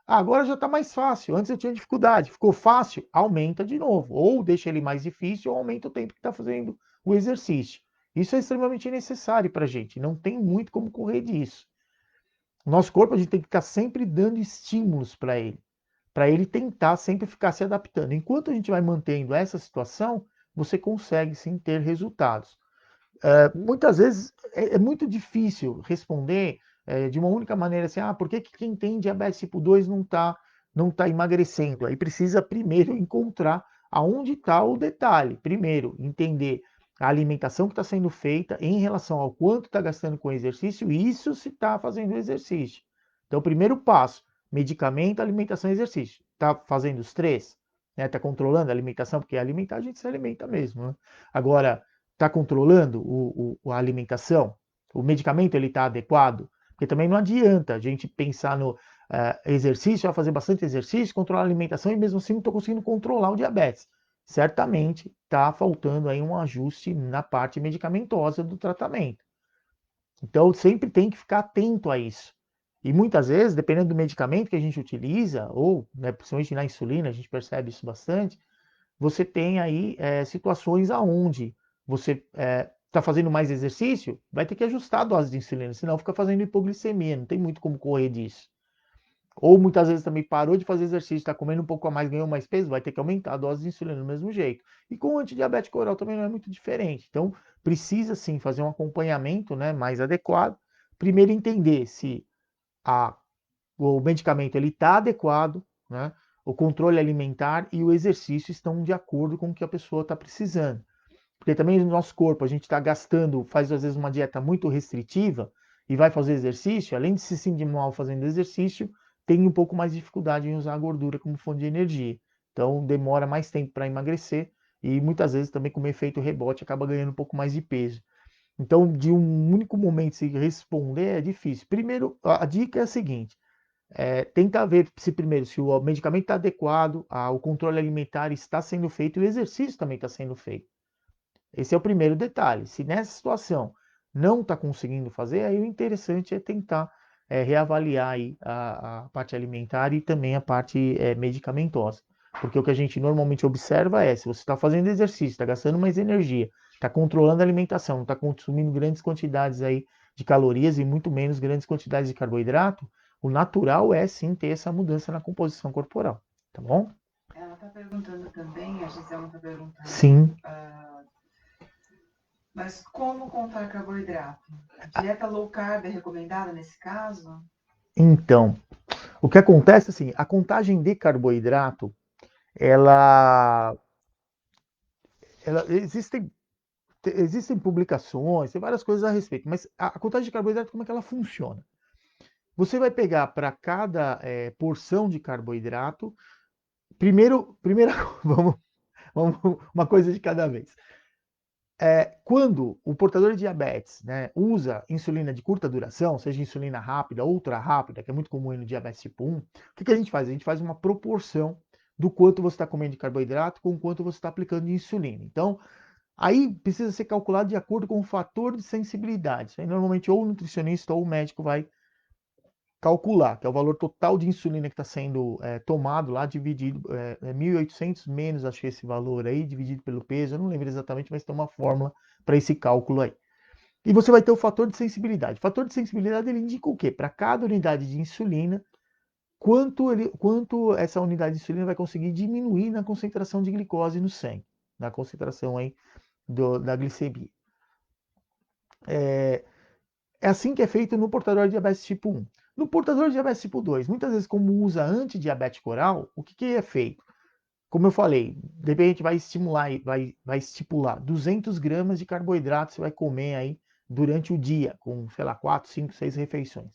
Agora já está mais fácil. Antes eu tinha dificuldade. Ficou fácil, aumenta de novo. Ou deixa ele mais difícil, ou aumenta o tempo que está fazendo o exercício. Isso é extremamente necessário para a gente. Não tem muito como correr disso. O nosso corpo a gente tem que estar sempre dando estímulos para ele tentar sempre ficar se adaptando. Enquanto a gente vai mantendo essa situação, você consegue sim ter resultados. Muitas vezes é muito difícil responder de uma única maneira assim, por que quem tem diabetes tipo 2 não tá emagrecendo? Aí precisa primeiro encontrar aonde está o detalhe. Primeiro, entender a alimentação que está sendo feita em relação ao quanto está gastando com exercício, e isso se está fazendo exercício. Então, primeiro passo, medicamento, alimentação e exercício. Está fazendo os três? Está controlando a alimentação? Porque alimentar a gente se alimenta mesmo. Né? Agora, está controlando a alimentação? O medicamento ele está adequado? Porque também não adianta a gente pensar no exercício, fazer bastante exercício, controlar a alimentação e mesmo assim não estou conseguindo controlar o diabetes. Certamente está faltando aí um ajuste na parte medicamentosa do tratamento. Então sempre tem que ficar atento a isso. E muitas vezes, dependendo do medicamento que a gente utiliza, ou né, principalmente na insulina, a gente percebe isso bastante, você tem aí situações aonde você está fazendo mais exercício, vai ter que ajustar a dose de insulina, senão fica fazendo hipoglicemia, não tem muito como correr disso. Ou muitas vezes também parou de fazer exercício, está comendo um pouco a mais, ganhou mais peso, vai ter que aumentar a dose de insulina do mesmo jeito. E com o antidiabético oral também não é muito diferente. Então, precisa sim fazer um acompanhamento né, mais adequado. Primeiro entender se a o medicamento ele está adequado, né? O controle alimentar e o exercício estão de acordo com o que a pessoa está precisando. Porque também no nosso corpo a gente está gastando, faz às vezes uma dieta muito restritiva e vai fazer exercício, além de se sentir mal fazendo exercício, tem um pouco mais de dificuldade em usar a gordura como fonte de energia. Então demora mais tempo para emagrecer e muitas vezes também como efeito rebote acaba ganhando um pouco mais de peso. Então, de um único momento se responder é difícil. Primeiro, a dica é a seguinte: tenta ver se primeiro se o medicamento está adequado, o controle alimentar está sendo feito e o exercício também está sendo feito. Esse é o primeiro detalhe. Se nessa situação não está conseguindo fazer, aí o interessante é tentar reavaliar aí a parte alimentar e também a parte medicamentosa. Porque o que a gente normalmente observa é, se você está fazendo exercício, está gastando mais energia, está controlando a alimentação, não está consumindo grandes quantidades aí de calorias e muito menos grandes quantidades de carboidrato, o natural é sim ter essa mudança na composição corporal, tá bom?
Ela está perguntando também, a Gisela está
Sim.
perguntando, mas como contar carboidrato? Dieta low carb é recomendada nesse caso?
Então, o que acontece assim, a contagem de carboidrato, ela, ela existem publicações, tem várias coisas a respeito, mas a contagem de carboidrato, como é que ela funciona? Você vai pegar para cada porção de carboidrato, primeira, vamos, vamos uma coisa de cada vez. Quando o portador de diabetes, né, usa insulina de curta duração, seja insulina rápida, ultra rápida, que é muito comum no diabetes tipo 1, o que a gente faz? A gente faz uma proporção do quanto você está comendo de carboidrato com o quanto você está aplicando de insulina. Então, aí precisa ser calculado de acordo com o fator de sensibilidade. Aí, normalmente, ou o nutricionista ou o médico vai calcular, que é o valor total de insulina que está sendo tomado lá, dividido, 1.800 menos, acho que esse valor aí, dividido pelo peso, eu não lembro exatamente, mas tem uma fórmula para esse cálculo aí. E você vai ter o fator de sensibilidade. O fator de sensibilidade ele indica o quê? Para cada unidade de insulina, quanto essa unidade de insulina vai conseguir diminuir na concentração de glicose no sangue, na concentração aí da glicemia. É assim que é feito no portador de diabetes tipo 1. No portador de diabetes tipo 2, muitas vezes como usa antidiabético oral, o que é feito? Como eu falei, de repente vai estimular, vai estipular 200 gramas de carboidrato você vai comer aí durante o dia, com, sei lá, 4, 5, 6 refeições.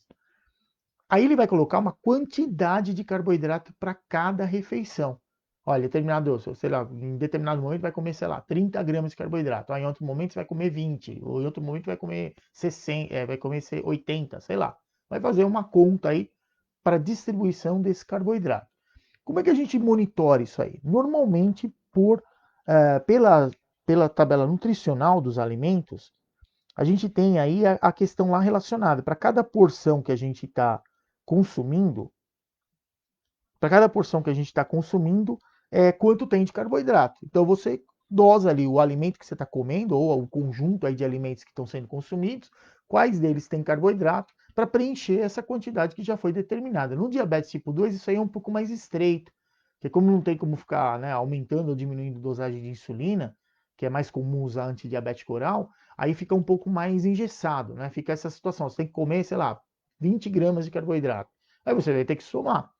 Aí ele vai colocar uma quantidade de carboidrato para cada refeição. Olha, determinado, sei lá, em determinado momento vai comer, sei lá, 30 gramas de carboidrato. Aí em outro momento você vai comer 20, ou em outro momento vai comer 60, vai comer 80, sei lá. Vai fazer uma conta aí para distribuição desse carboidrato. Como é que a gente monitora isso aí? Normalmente pela, pela tabela nutricional dos alimentos, a gente tem aí a questão lá relacionada. Para cada porção que a gente está consumindo, para cada porção que a gente está consumindo, quanto tem de carboidrato. Então você dosa ali o alimento que você está comendo, ou o conjunto aí de alimentos que estão sendo consumidos, quais deles têm carboidrato, para preencher essa quantidade que já foi determinada. No diabetes tipo 2, isso aí é um pouco mais estreito, porque como não tem como ficar aumentando ou diminuindo a dosagem de insulina, que é mais comum usar antidiabético oral, aí fica um pouco mais engessado, né? Fica essa situação, você tem que comer, sei lá, 20 gramas de carboidrato. Aí você vai ter que somar,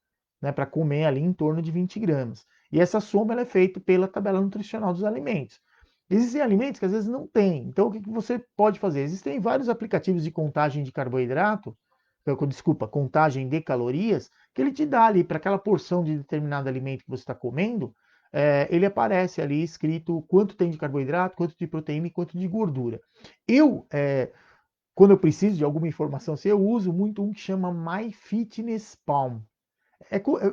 né, para comer ali em torno de 20 gramas. E essa soma ela é feita pela tabela nutricional dos alimentos. Existem alimentos que às vezes não tem. Então, o que você pode fazer? Existem vários aplicativos de contagem de carboidrato, desculpa, contagem de calorias, que ele te dá ali para aquela porção de determinado alimento que você está comendo, ele aparece ali escrito quanto tem de carboidrato, quanto de proteína e quanto de gordura. Eu, quando eu preciso de alguma informação assim, eu uso muito um que chama MyFitnessPal.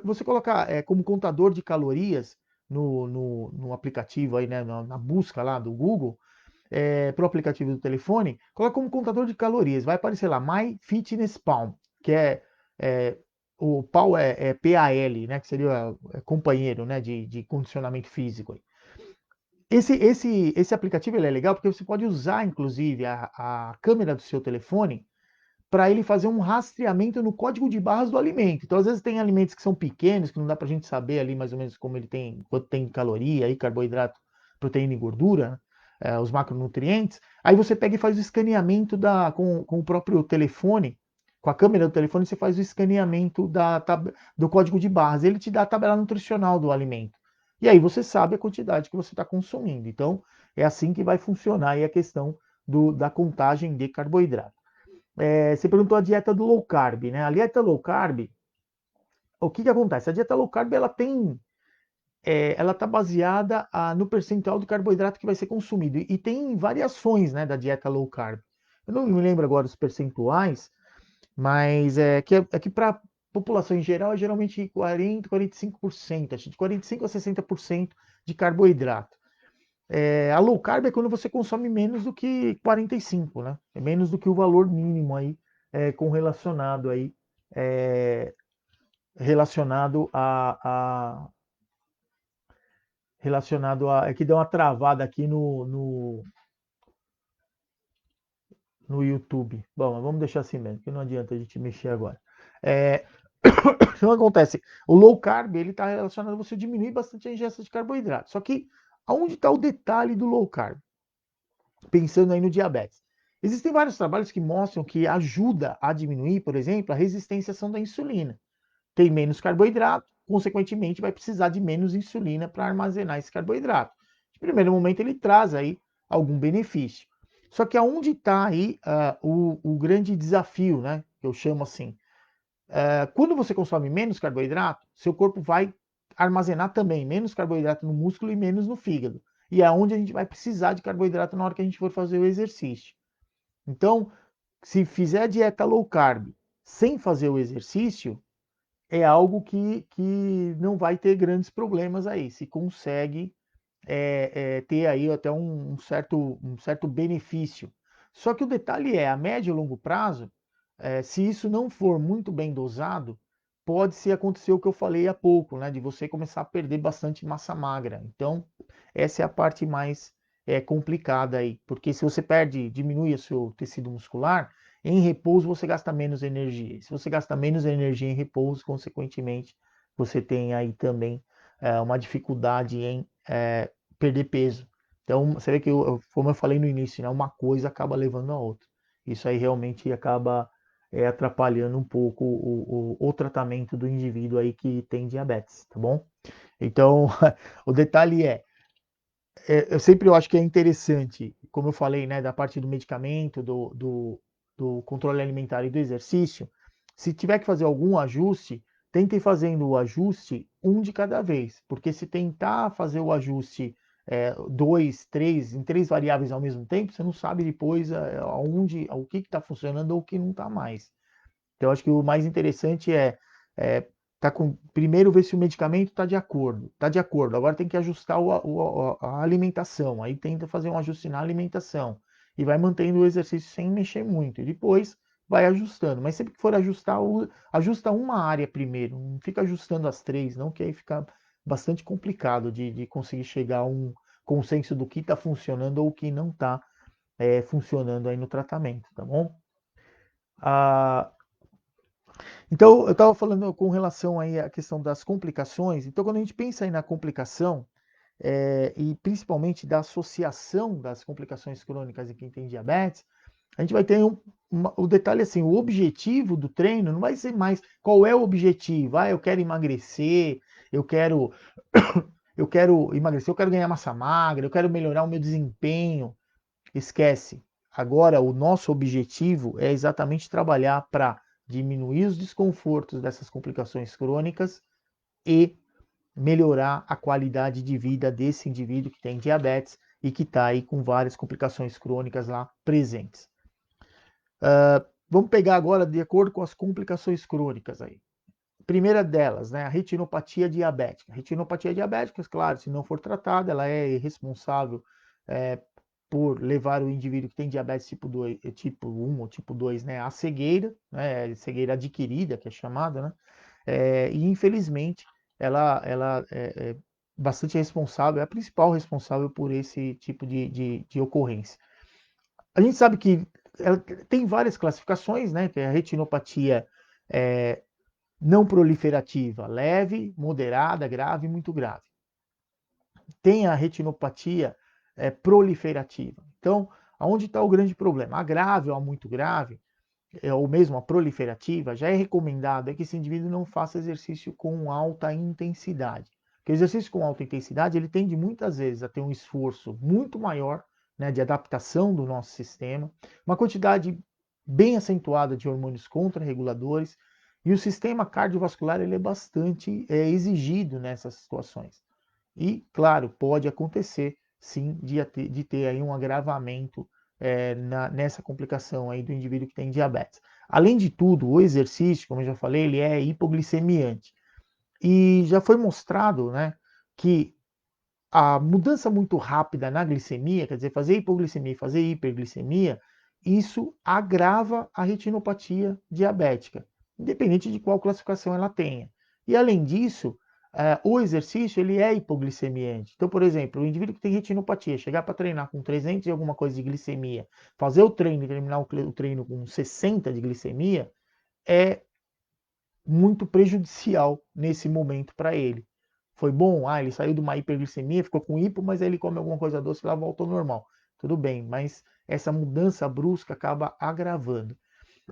Você colocar como contador de calorias no aplicativo aí, né, na busca lá do Google, para o aplicativo do telefone, coloca como contador de calorias. Vai aparecer lá, MyFitnessPal, que é o PAL é PAL, né, que seria companheiro, né, de condicionamento físico. Esse aplicativo ele é legal porque você pode usar, inclusive, a câmera do seu telefone para ele fazer um rastreamento no código de barras do alimento. Então, às vezes tem alimentos que são pequenos, que não dá para a gente saber ali mais ou menos como ele tem, quanto tem caloria, aí, carboidrato, proteína e gordura, os macronutrientes. Aí você pega e faz o escaneamento com o próprio telefone, com a câmera do telefone, você faz o escaneamento do código de barras. Ele te dá a tabela nutricional do alimento. E aí você sabe a quantidade que você está consumindo. Então, é assim que vai funcionar aí a questão da contagem de carboidrato. Você perguntou a dieta do low carb, né? A dieta low carb, o que que acontece? A dieta low carb, ela está baseada no percentual do carboidrato que vai ser consumido. E tem variações, né, da dieta low carb. Eu não me lembro agora os percentuais, mas é que para a população em geral é geralmente 40, 45%, acho que de 45 a 60% de carboidrato. A low carb é quando você consome menos do que 45, né? É menos do que o valor mínimo aí, com relacionado aí, é, relacionado é que deu uma travada aqui no YouTube. Bom, mas vamos deixar assim mesmo, que não adianta a gente mexer agora. É, então acontece, o low carb ele está relacionado a você diminuir bastante a ingesta de carboidrato. Só que aonde está o detalhe do low carb? Pensando aí no diabetes. Existem vários trabalhos que mostram que ajuda a diminuir, por exemplo, a resistência à ação da insulina. Tem menos carboidrato, consequentemente vai precisar de menos insulina para armazenar esse carboidrato. De primeiro momento ele traz aí algum benefício. Só que aonde está aí o grande desafio, né? Que eu chamo assim. Quando você consome menos carboidrato, seu corpo vai armazenar também menos carboidrato no músculo e menos no fígado. E é onde a gente vai precisar de carboidrato na hora que a gente for fazer o exercício. Então, se fizer dieta low carb sem fazer o exercício, é algo que não vai ter grandes problemas aí. Se consegue ter aí até um certo benefício. Só que o detalhe a médio e longo prazo, se isso não for muito bem dosado, pode-se acontecer o que eu falei há pouco, né, de você começar a perder bastante massa magra. Então, essa é a parte mais complicada aí, porque se você diminui o seu tecido muscular, em repouso você gasta menos energia. Se você gasta menos energia em repouso, consequentemente, você tem aí também uma dificuldade em perder peso. Então, você vê que, como eu falei no início, né, uma coisa acaba levando a outra. Isso aí realmente acaba atrapalhando um pouco o tratamento do indivíduo aí que tem diabetes, tá bom? Então, o detalhe eu sempre acho que é interessante, como eu falei, né, da parte do medicamento, do controle alimentar e do exercício, se tiver que fazer algum ajuste, tentem fazendo o ajuste um de cada vez, porque se tentar fazer o ajuste dois, três, em três variáveis ao mesmo tempo, você não sabe depois o que está funcionando ou o que não está mais. Então, acho que o mais interessante é primeiro ver se o medicamento está de acordo. Está de acordo. Agora tem que ajustar a alimentação. Aí tenta fazer um ajuste na alimentação. E vai mantendo o exercício sem mexer muito. E depois vai ajustando. Mas sempre que for ajustar, ajusta uma área primeiro. Não fica ajustando as três, não, que aí fica bastante complicado de conseguir chegar a um consenso do que está funcionando ou o que não está funcionando aí no tratamento, tá bom? Ah, então, eu estava falando com relação aí à questão das complicações. Então, quando a gente pensa aí na complicação, e principalmente da associação das complicações crônicas em quem tem diabetes, a gente vai ter o detalhe assim, o objetivo do treino não vai ser mais qual é o objetivo. Eu quero emagrecer, eu quero, eu quero emagrecer, eu quero ganhar massa magra, eu quero melhorar o meu desempenho. Esquece. Agora, o nosso objetivo é exatamente trabalhar para diminuir os desconfortos dessas complicações crônicas e melhorar a qualidade de vida desse indivíduo que tem diabetes e que está aí com várias complicações crônicas lá presentes. Vamos pegar agora de acordo com as complicações crônicas aí. Primeira delas, né, a retinopatia diabética. A retinopatia diabética, claro, se não for tratada, ela é responsável por levar o indivíduo que tem diabetes tipo 2, tipo 1 ou tipo 2, né, à cegueira, né, cegueira adquirida, que é chamada, né, e infelizmente ela é bastante responsável, é a principal responsável por esse tipo de ocorrência. A gente sabe que ela tem várias classificações, né, que é a retinopatia não proliferativa, leve, moderada, grave e muito grave. Tem a retinopatia proliferativa. Então, aonde está o grande problema? A grave ou a muito grave, ou mesmo a proliferativa, já é recomendado que esse indivíduo não faça exercício com alta intensidade. Porque o exercício com alta intensidade, ele tende muitas vezes a ter um esforço muito maior, né, de adaptação do nosso sistema, uma quantidade bem acentuada de hormônios contrarreguladores, E o sistema cardiovascular ele é bastante exigido nessas situações. E, claro, pode acontecer, sim, de ter aí um agravamento nessa complicação aí do indivíduo que tem diabetes. Além de tudo, o exercício, como eu já falei, ele é hipoglicemiante. E já foi mostrado, né, que a mudança muito rápida na glicemia, quer dizer, fazer hipoglicemia e fazer hiperglicemia, isso agrava a retinopatia diabética, independente de qual classificação ela tenha. E além disso, o exercício ele é hipoglicemiante. Então, por exemplo, o indivíduo que tem retinopatia, chegar para treinar com 300 e alguma coisa de glicemia, fazer o treino e terminar o treino com 60 de glicemia, é muito prejudicial nesse momento para ele. Foi bom, ele saiu de uma hiperglicemia, ficou com hipo, mas aí ele come alguma coisa doce e lá voltou ao normal. Tudo bem, mas essa mudança brusca acaba agravando.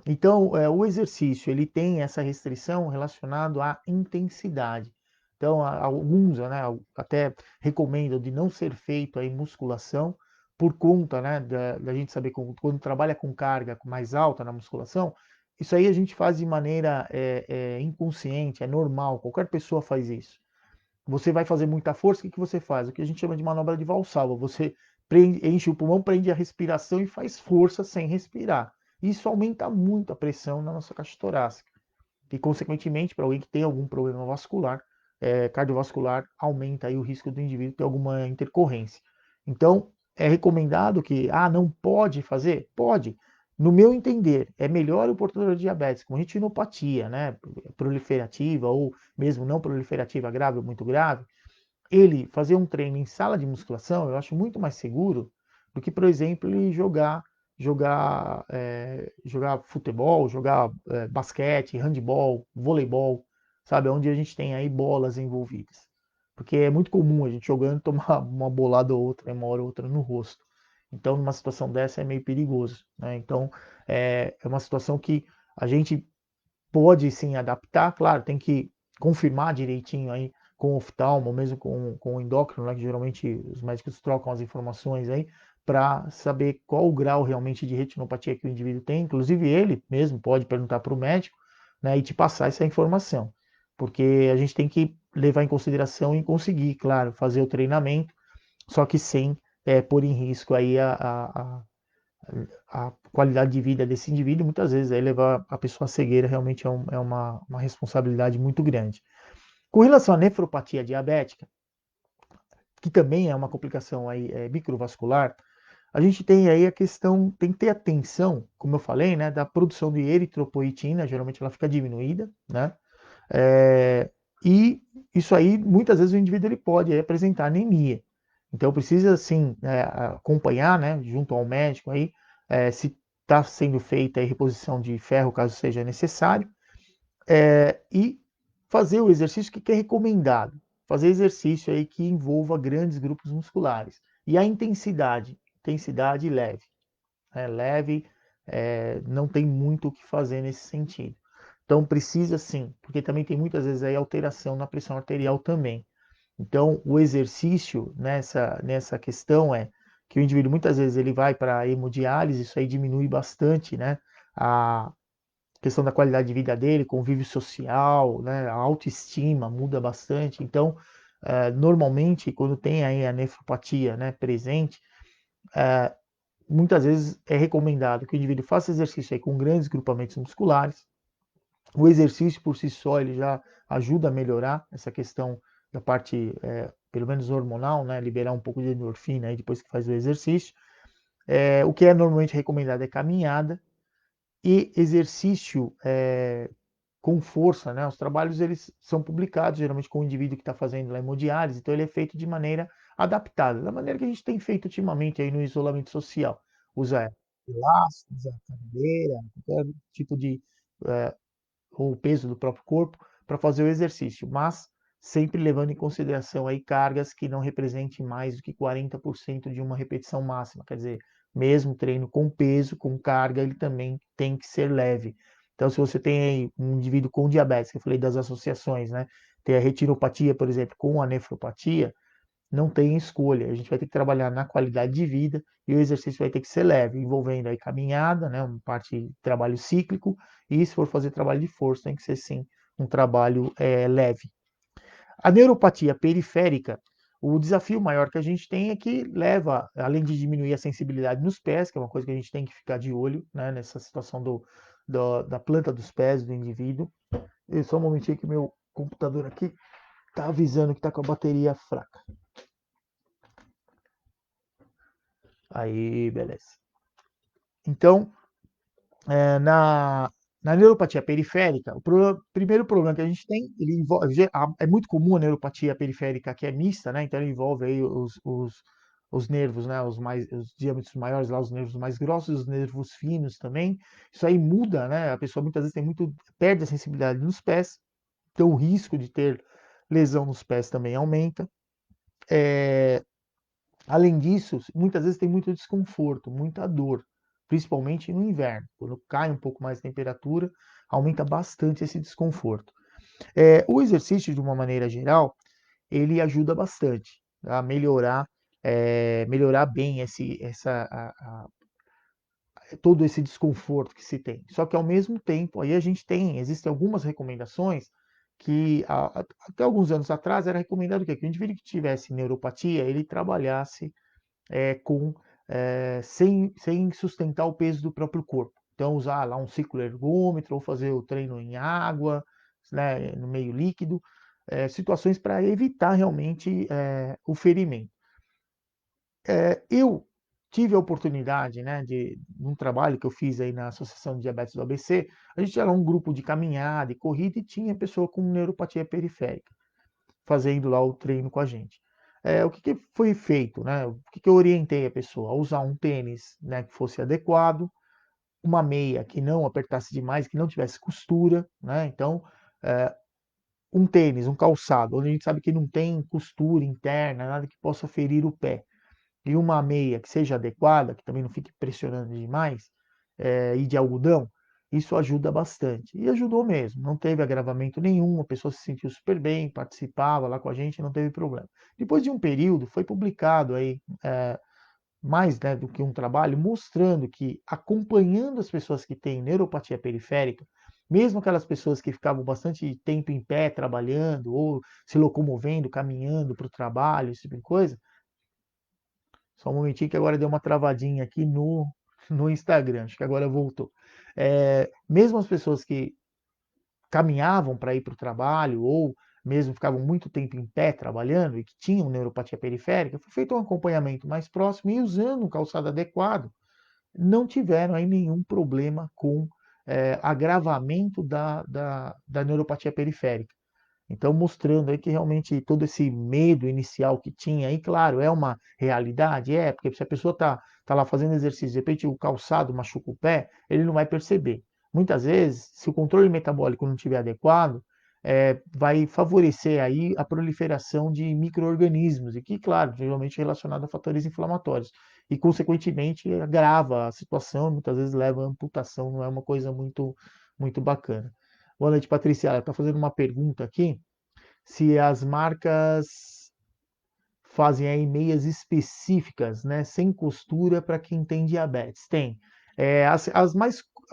Então, o exercício ele tem essa restrição relacionado à intensidade. Então, alguns, né, até recomendam de não ser feito aí musculação por conta, né, da gente saber quando trabalha com carga mais alta na musculação, isso aí a gente faz de maneira inconsciente, é normal, qualquer pessoa faz isso. Você vai fazer muita força, o que você faz? O que a gente chama de manobra de Valsalva. Você enche o pulmão, prende a respiração e faz força sem respirar. Isso aumenta muito a pressão na nossa caixa torácica. E, consequentemente, para alguém que tem algum problema vascular, cardiovascular, aumenta aí o risco do indivíduo ter alguma intercorrência. Então, é recomendado que, não pode fazer? Pode. No meu entender, é melhor o portador de diabetes com retinopatia, né, proliferativa ou mesmo não proliferativa grave ou muito grave, ele fazer um treino em sala de musculação, eu acho muito mais seguro do que, por exemplo, ele jogar futebol, jogar basquete, handebol, voleibol, sabe, onde a gente tem aí bolas envolvidas. Porque é muito comum a gente jogando tomar uma bolada ou outra, uma hora ou outra no rosto. Então, numa situação dessa é meio perigoso, né? Então, é uma situação que a gente pode sim adaptar, claro, tem que confirmar direitinho aí com o oftalmo, mesmo com o endócrino, né, que geralmente os médicos trocam as informações aí, para saber qual o grau realmente de retinopatia que o indivíduo tem. Inclusive ele mesmo pode perguntar para o médico, né, e te passar essa informação. Porque a gente tem que levar em consideração e conseguir, claro, fazer o treinamento, só que sem pôr em risco aí a qualidade de vida desse indivíduo, muitas vezes aí levar a pessoa à cegueira realmente é uma responsabilidade muito grande. Com relação à nefropatia diabética, que também é uma complicação aí, microvascular, a gente tem aí a questão, tem que ter atenção, como eu falei, né, da produção de eritropoetina, geralmente ela fica diminuída, né, é, e isso aí, muitas vezes o indivíduo ele pode aí apresentar anemia. Então precisa sim acompanhar, né, junto ao médico aí, se está sendo feita a reposição de ferro, caso seja necessário, e fazer o exercício que é recomendado. Fazer exercício aí que envolva grandes grupos musculares. E a intensidade leve. Né? Leve, não tem muito o que fazer nesse sentido. Então precisa sim, porque também tem muitas vezes aí alteração na pressão arterial também. Então, o exercício nessa questão é que o indivíduo muitas vezes ele vai para a hemodiálise, isso aí diminui bastante, né, a questão da qualidade de vida dele, convívio social, né, a autoestima muda bastante. Então, normalmente, quando tem aí a nefropatia, né, presente, muitas vezes é recomendado que o indivíduo faça exercício aí com grandes grupamentos musculares. O exercício por si só ele já ajuda a melhorar essa questão da parte, pelo menos hormonal, né? Liberar um pouco de endorfina aí depois que faz o exercício. O que é normalmente recomendado é caminhada e exercício com força, né? Os trabalhos eles são publicados geralmente com o indivíduo que está fazendo a hemodiálise, então ele é feito de maneira adaptada, da maneira que a gente tem feito ultimamente aí no isolamento social. Usa elástico, usa cadeira, qualquer tipo de eh, ou o peso do próprio corpo para fazer o exercício, mas sempre levando em consideração aí cargas que não representem mais do que 40% de uma repetição máxima, quer dizer, mesmo treino com peso, com carga, ele também tem que ser leve. Então, se você tem aí um indivíduo com diabetes, que eu falei das associações, né? Tem a retinopatia, por exemplo, com a nefropatia, não tem escolha. A gente vai ter que trabalhar na qualidade de vida e o exercício vai ter que ser leve, envolvendo aí caminhada, né, uma parte de trabalho cíclico, e se for fazer trabalho de força, tem que ser sim um trabalho leve. A neuropatia periférica, o desafio maior que a gente tem é que leva, além de diminuir a sensibilidade nos pés, que é uma coisa que a gente tem que ficar de olho, né, nessa situação da planta dos pés do indivíduo. Só um momentinho que meu computador aqui está avisando que está com a bateria fraca. Aí, beleza. Então, na neuropatia periférica, primeiro problema que a gente tem, ele envolve, é muito comum a neuropatia periférica que é mista, né? Então ele envolve aí os nervos, né? Os diâmetros maiores, lá os nervos mais grossos, os nervos finos também. Isso aí muda, né? A pessoa muitas vezes perde a sensibilidade nos pés, então o risco de ter lesão nos pés também aumenta. Além disso, muitas vezes tem muito desconforto, muita dor, principalmente no inverno. Quando cai um pouco mais a temperatura, aumenta bastante esse desconforto. O exercício, de uma maneira geral, ele ajuda bastante a melhorar bem todo esse desconforto que se tem. Só que ao mesmo tempo, aí existem algumas recomendações que até alguns anos atrás era recomendado que o indivíduo que tivesse neuropatia, ele trabalhasse sem sustentar o peso do próprio corpo. Então, usar lá um ciclo ergômetro ou fazer o treino em água, né, no meio líquido, situações para evitar realmente o ferimento. Eu tive a oportunidade, né, num trabalho que eu fiz aí na Associação de Diabetes do ABC, a gente era um grupo de caminhada e corrida e tinha pessoa com neuropatia periférica fazendo lá o treino com a gente. O que, que foi feito, né? O que, que eu orientei a pessoa? A usar um tênis, né, que fosse adequado, uma meia que não apertasse demais, que não tivesse costura, né? Então, é, um tênis, um calçado, onde a gente sabe que não tem costura interna, nada que possa ferir o pé, e uma meia que seja adequada, que também não fique pressionando demais, e de algodão, isso ajuda bastante. E ajudou mesmo, não teve agravamento nenhum, a pessoa se sentiu super bem, participava lá com a gente, não teve problema. Depois de um período, foi publicado aí, mais, né, do que um trabalho, mostrando que acompanhando as pessoas que têm neuropatia periférica, mesmo aquelas pessoas que ficavam bastante tempo em pé trabalhando, ou se locomovendo, caminhando para o trabalho, esse tipo de coisa, só um momentinho que agora deu uma travadinha aqui no Instagram, acho que agora voltou. Mesmo as pessoas que caminhavam para ir para o trabalho ou mesmo ficavam muito tempo em pé trabalhando e que tinham neuropatia periférica, foi feito um acompanhamento mais próximo e usando um calçado adequado, não tiveram aí nenhum problema com agravamento da neuropatia periférica. Então, mostrando aí que realmente todo esse medo inicial que tinha, aí, claro, é uma realidade, porque se a pessoa tá lá fazendo exercício, de repente o calçado machuca o pé, ele não vai perceber. Muitas vezes, se o controle metabólico não estiver adequado, vai favorecer aí a proliferação de micro-organismos, e que, claro, geralmente relacionado a fatores inflamatórios, e consequentemente agrava a situação, muitas vezes leva a amputação, não é uma coisa muito bacana. Boa noite, Patrícia. Ela está fazendo uma pergunta aqui se as marcas fazem aí meias específicas, né, sem costura para quem tem diabetes. Tem.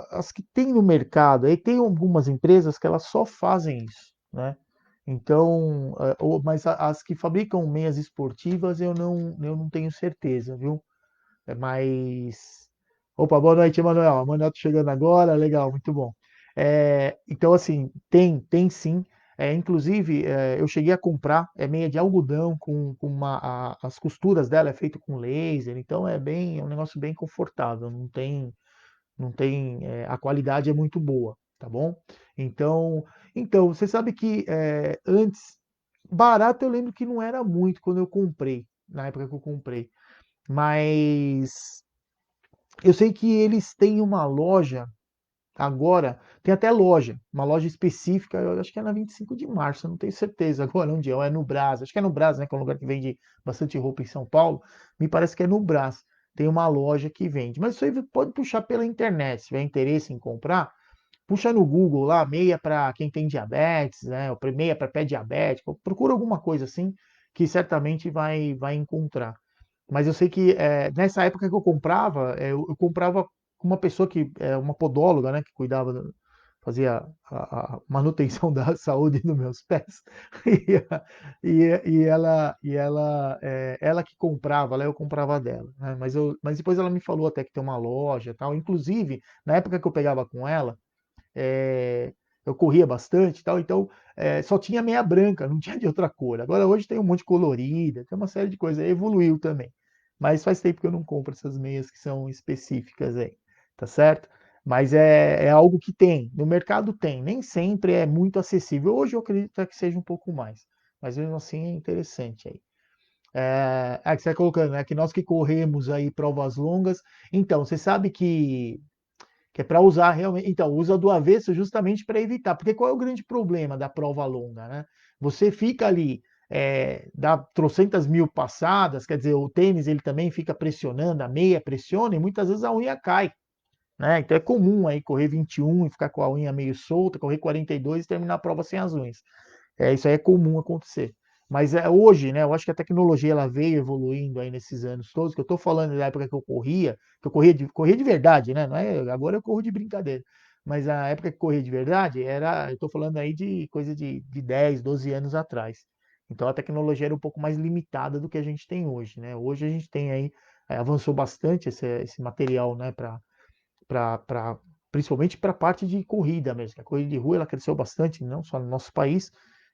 As que tem no mercado, aí tem algumas empresas que elas só fazem isso, né? Então, mas as que fabricam meias esportivas eu não tenho certeza, viu? Mas. Opa, boa noite, Emanuel. Emanuel tá chegando agora, legal, muito bom. Então, assim, tem sim. Inclusive, eu cheguei a comprar meia de algodão com as costuras dela é feito com laser, então é um negócio bem confortável, não tem, a qualidade é muito boa, tá bom? Então, você sabe que antes, barato eu lembro que não era muito quando eu comprei, na época que eu comprei. Mas eu sei que eles têm uma loja agora, tem até loja, uma loja específica, eu acho que é na 25 de março, eu não tenho certeza agora onde é, ou é no Brás, acho que é no Brás, né, que é um lugar que vende bastante roupa em São Paulo, me parece que é no Brás, tem uma loja que vende, mas isso aí pode puxar pela internet, se tiver interesse em comprar, puxa no Google lá, meia para quem tem diabetes, né, ou meia para pé diabético, procura alguma coisa assim, que certamente vai encontrar. Mas eu sei que nessa época que eu comprava, eu comprava com uma pessoa que é uma podóloga, né, que cuidava, fazia a manutenção da saúde dos meus pés. E, ela que comprava, lá eu comprava dela, né? Mas depois ela me falou até que tem uma loja, e tal. Inclusive, na época que eu pegava com ela, é, eu corria bastante e tal, então só tinha meia branca, não tinha de outra cor. Agora hoje tem um monte de colorida, tem uma série de coisas, evoluiu também. Mas faz tempo que eu não compro essas meias que são específicas aí, tá certo? Mas é algo que tem, no mercado tem, nem sempre é muito acessível. Hoje eu acredito que seja um pouco mais, mas mesmo assim é interessante aí. Que você está colocando, né? Que nós que corremos aí provas longas, então, você sabe que é para usar realmente. Então, usa do avesso justamente para evitar. Porque qual é o grande problema da prova longa, né? Você fica ali, dá trocentas mil passadas, quer dizer, o tênis ele também fica pressionando, a meia pressiona e muitas vezes a unha cai. Né? Então é comum aí correr 21 e ficar com a unha meio solta, correr 42 e terminar a prova sem as unhas. Isso aí é comum acontecer. Mas hoje, né, eu acho que a tecnologia ela veio evoluindo aí nesses anos todos, que eu estou falando da época que eu corria de verdade, né? Não é, agora eu corro de brincadeira. Mas a época que corria de verdade, eu estou falando aí de coisa de 10, 12 anos atrás. Então a tecnologia era um pouco mais limitada do que a gente tem hoje, né? Hoje a gente tem aí, avançou bastante esse material, né, para principalmente para a parte de corrida mesmo. A corrida de rua ela cresceu bastante, não só no nosso país,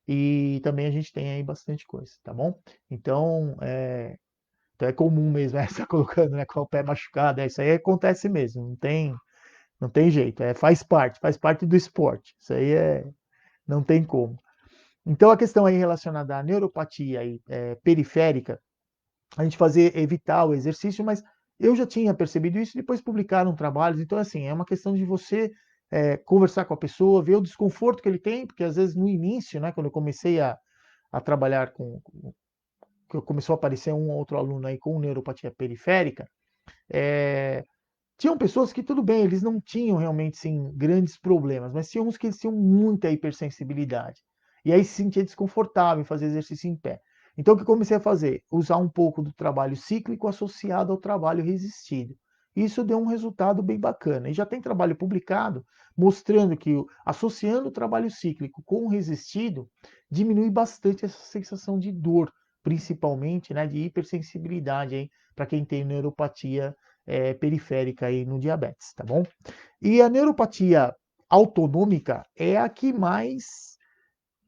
e também a gente tem aí bastante coisa, tá bom? Então, então é comum mesmo, você tá colocando, né, com o pé machucado, isso aí acontece mesmo, não tem jeito, faz parte do esporte, isso aí não tem como. Então a questão aí relacionada à neuropatia aí, periférica, a gente evitar o exercício, mas eu já tinha percebido isso, depois publicaram trabalhos, então assim, é uma questão de você conversar com a pessoa, ver o desconforto que ele tem, porque às vezes no início, né, quando eu comecei a trabalhar que começou a aparecer um ou outro aluno aí com neuropatia periférica, é, tinham pessoas que, tudo bem, eles não tinham realmente sim, grandes problemas, mas tinham uns que eles tinham muita hipersensibilidade. E aí se sentia desconfortável em fazer exercício em pé. Então o que eu comecei a fazer? Usar um pouco do trabalho cíclico associado ao trabalho resistido. Isso deu um resultado bem bacana. E já tem trabalho publicado mostrando que associando o trabalho cíclico com o resistido diminui bastante essa sensação de dor, principalmente né, de hipersensibilidade para quem tem neuropatia periférica aí no diabetes, tá bom? E a neuropatia autonômica é a que mais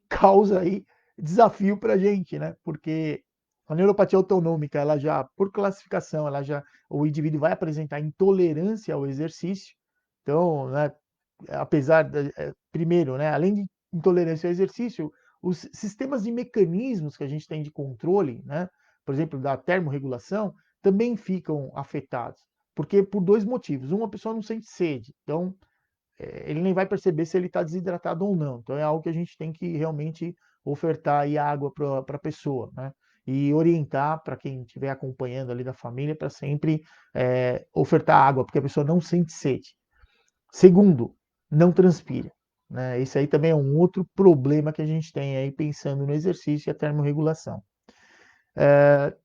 causa aí desafio para a gente, né? Porque a neuropatia autonômica, ela já, por classificação, o indivíduo vai apresentar intolerância ao exercício. Então, né, apesar, primeiro, né, além de intolerância ao exercício, os sistemas de mecanismos que a gente tem de controle, né, por exemplo, da termorregulação, também ficam afetados. Porque por dois motivos. Uma, a pessoa não sente sede. Então, ele nem vai perceber se ele está desidratado ou não. Então, é algo que a gente tem que realmente ofertar aí água para a pessoa, né? E orientar para quem estiver acompanhando ali da família para sempre ofertar água, porque a pessoa não sente sede. Segundo, não transpira. Né? Esse aí também é um outro problema que a gente tem aí pensando no exercício e a termorregulação.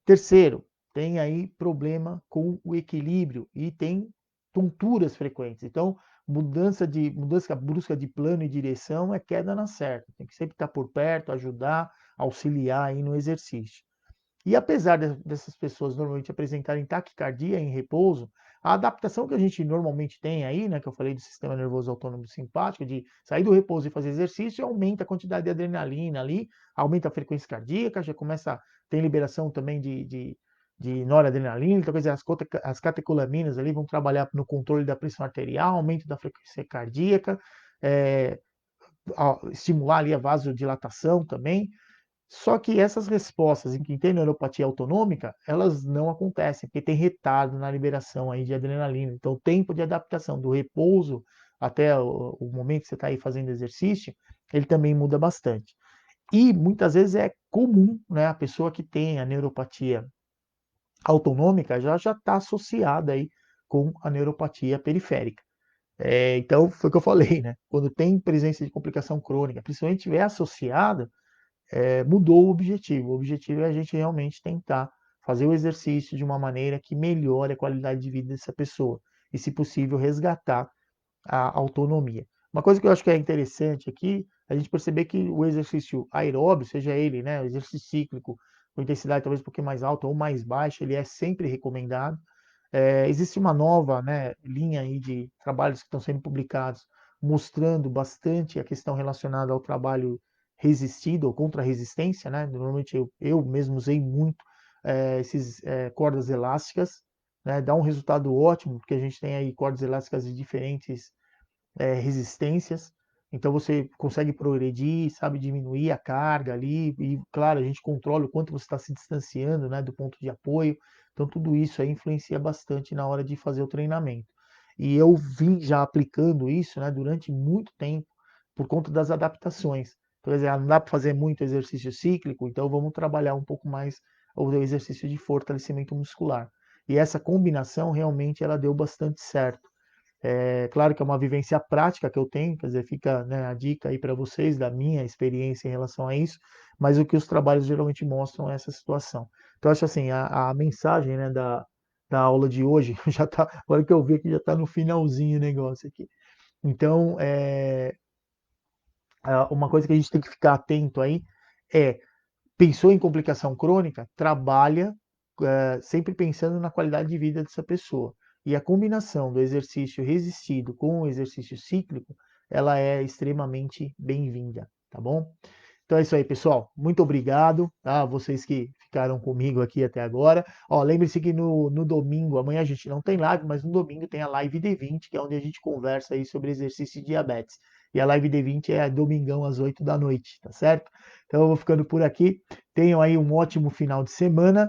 Terceiro, tem aí problema com o equilíbrio e tem tonturas frequentes. Então, mudança brusca de plano e direção é queda na certa. Tem que sempre estar por perto, ajudar, auxiliar aí no exercício. E apesar dessas pessoas normalmente apresentarem taquicardia em repouso, a adaptação que a gente normalmente tem aí, né, que eu falei do sistema nervoso autônomo simpático, de sair do repouso e fazer exercício, aumenta a quantidade de adrenalina ali, aumenta a frequência cardíaca, já começa, tem liberação também de noradrenalina, então, quer dizer, as catecolaminas ali vão trabalhar no controle da pressão arterial, aumento da frequência cardíaca, é, estimular ali a vasodilatação também, só que essas respostas em quem tem neuropatia autonômica, elas não acontecem, porque tem retardo na liberação aí de adrenalina. Então, o tempo de adaptação do repouso até o momento que você está aí fazendo exercício, ele também muda bastante. E muitas vezes é comum, né, a pessoa que tem a neuropatia autonômica já está associada aí com a neuropatia periférica. Então, foi o que eu falei, né? Quando tem presença de complicação crônica, principalmente estiver associada, mudou o objetivo. O objetivo é a gente realmente tentar fazer o exercício de uma maneira que melhore a qualidade de vida dessa pessoa e, se possível, resgatar a autonomia. Uma coisa que eu acho que é interessante aqui, a gente perceber que o exercício aeróbio, seja ele, né, o exercício cíclico, com intensidade talvez um pouquinho mais alta ou mais baixa, ele é sempre recomendado. Existe uma nova, né, linha aí de trabalhos que estão sendo publicados mostrando bastante a questão relacionada ao trabalho resistido ou contra a resistência, né? Normalmente eu mesmo usei muito esses cordas elásticas, né? Dá um resultado ótimo, porque a gente tem aí cordas elásticas de diferentes resistências. Então você consegue progredir, sabe, diminuir a carga ali, e claro, a gente controla o quanto você está se distanciando, né, do ponto de apoio. Então tudo isso aí influencia bastante na hora de fazer o treinamento. E eu vim já aplicando isso, né, durante muito tempo, por conta das adaptações. Por exemplo, não dá para fazer muito exercício cíclico, então vamos trabalhar um pouco mais o exercício de fortalecimento muscular. E essa combinação realmente ela deu bastante certo. É claro que é uma vivência prática que eu tenho, quer dizer, fica, né, a dica aí para vocês da minha experiência em relação a isso, mas o que os trabalhos geralmente mostram é essa situação. Então, eu acho assim, a mensagem, né, da aula de hoje, já tá, agora que eu vi que já está no finalzinho o negócio aqui. Então, uma coisa que a gente tem que ficar atento aí é pensou em complicação crônica, trabalha sempre pensando na qualidade de vida dessa pessoa. E a combinação do exercício resistido com o exercício cíclico, ela é extremamente bem-vinda, tá bom? Então é isso aí, pessoal. Muito obrigado, tá? Vocês que ficaram comigo aqui até agora. Ó, lembre-se que no domingo, amanhã a gente não tem live, mas no domingo tem a live D20, que é onde a gente conversa aí sobre exercício de diabetes. E a live D20 é domingão às 8 da noite, tá certo? Então eu vou ficando por aqui. Tenham aí um ótimo final de semana.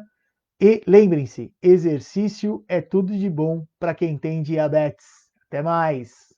E lembrem-se, exercício é tudo de bom para quem tem diabetes. Até mais!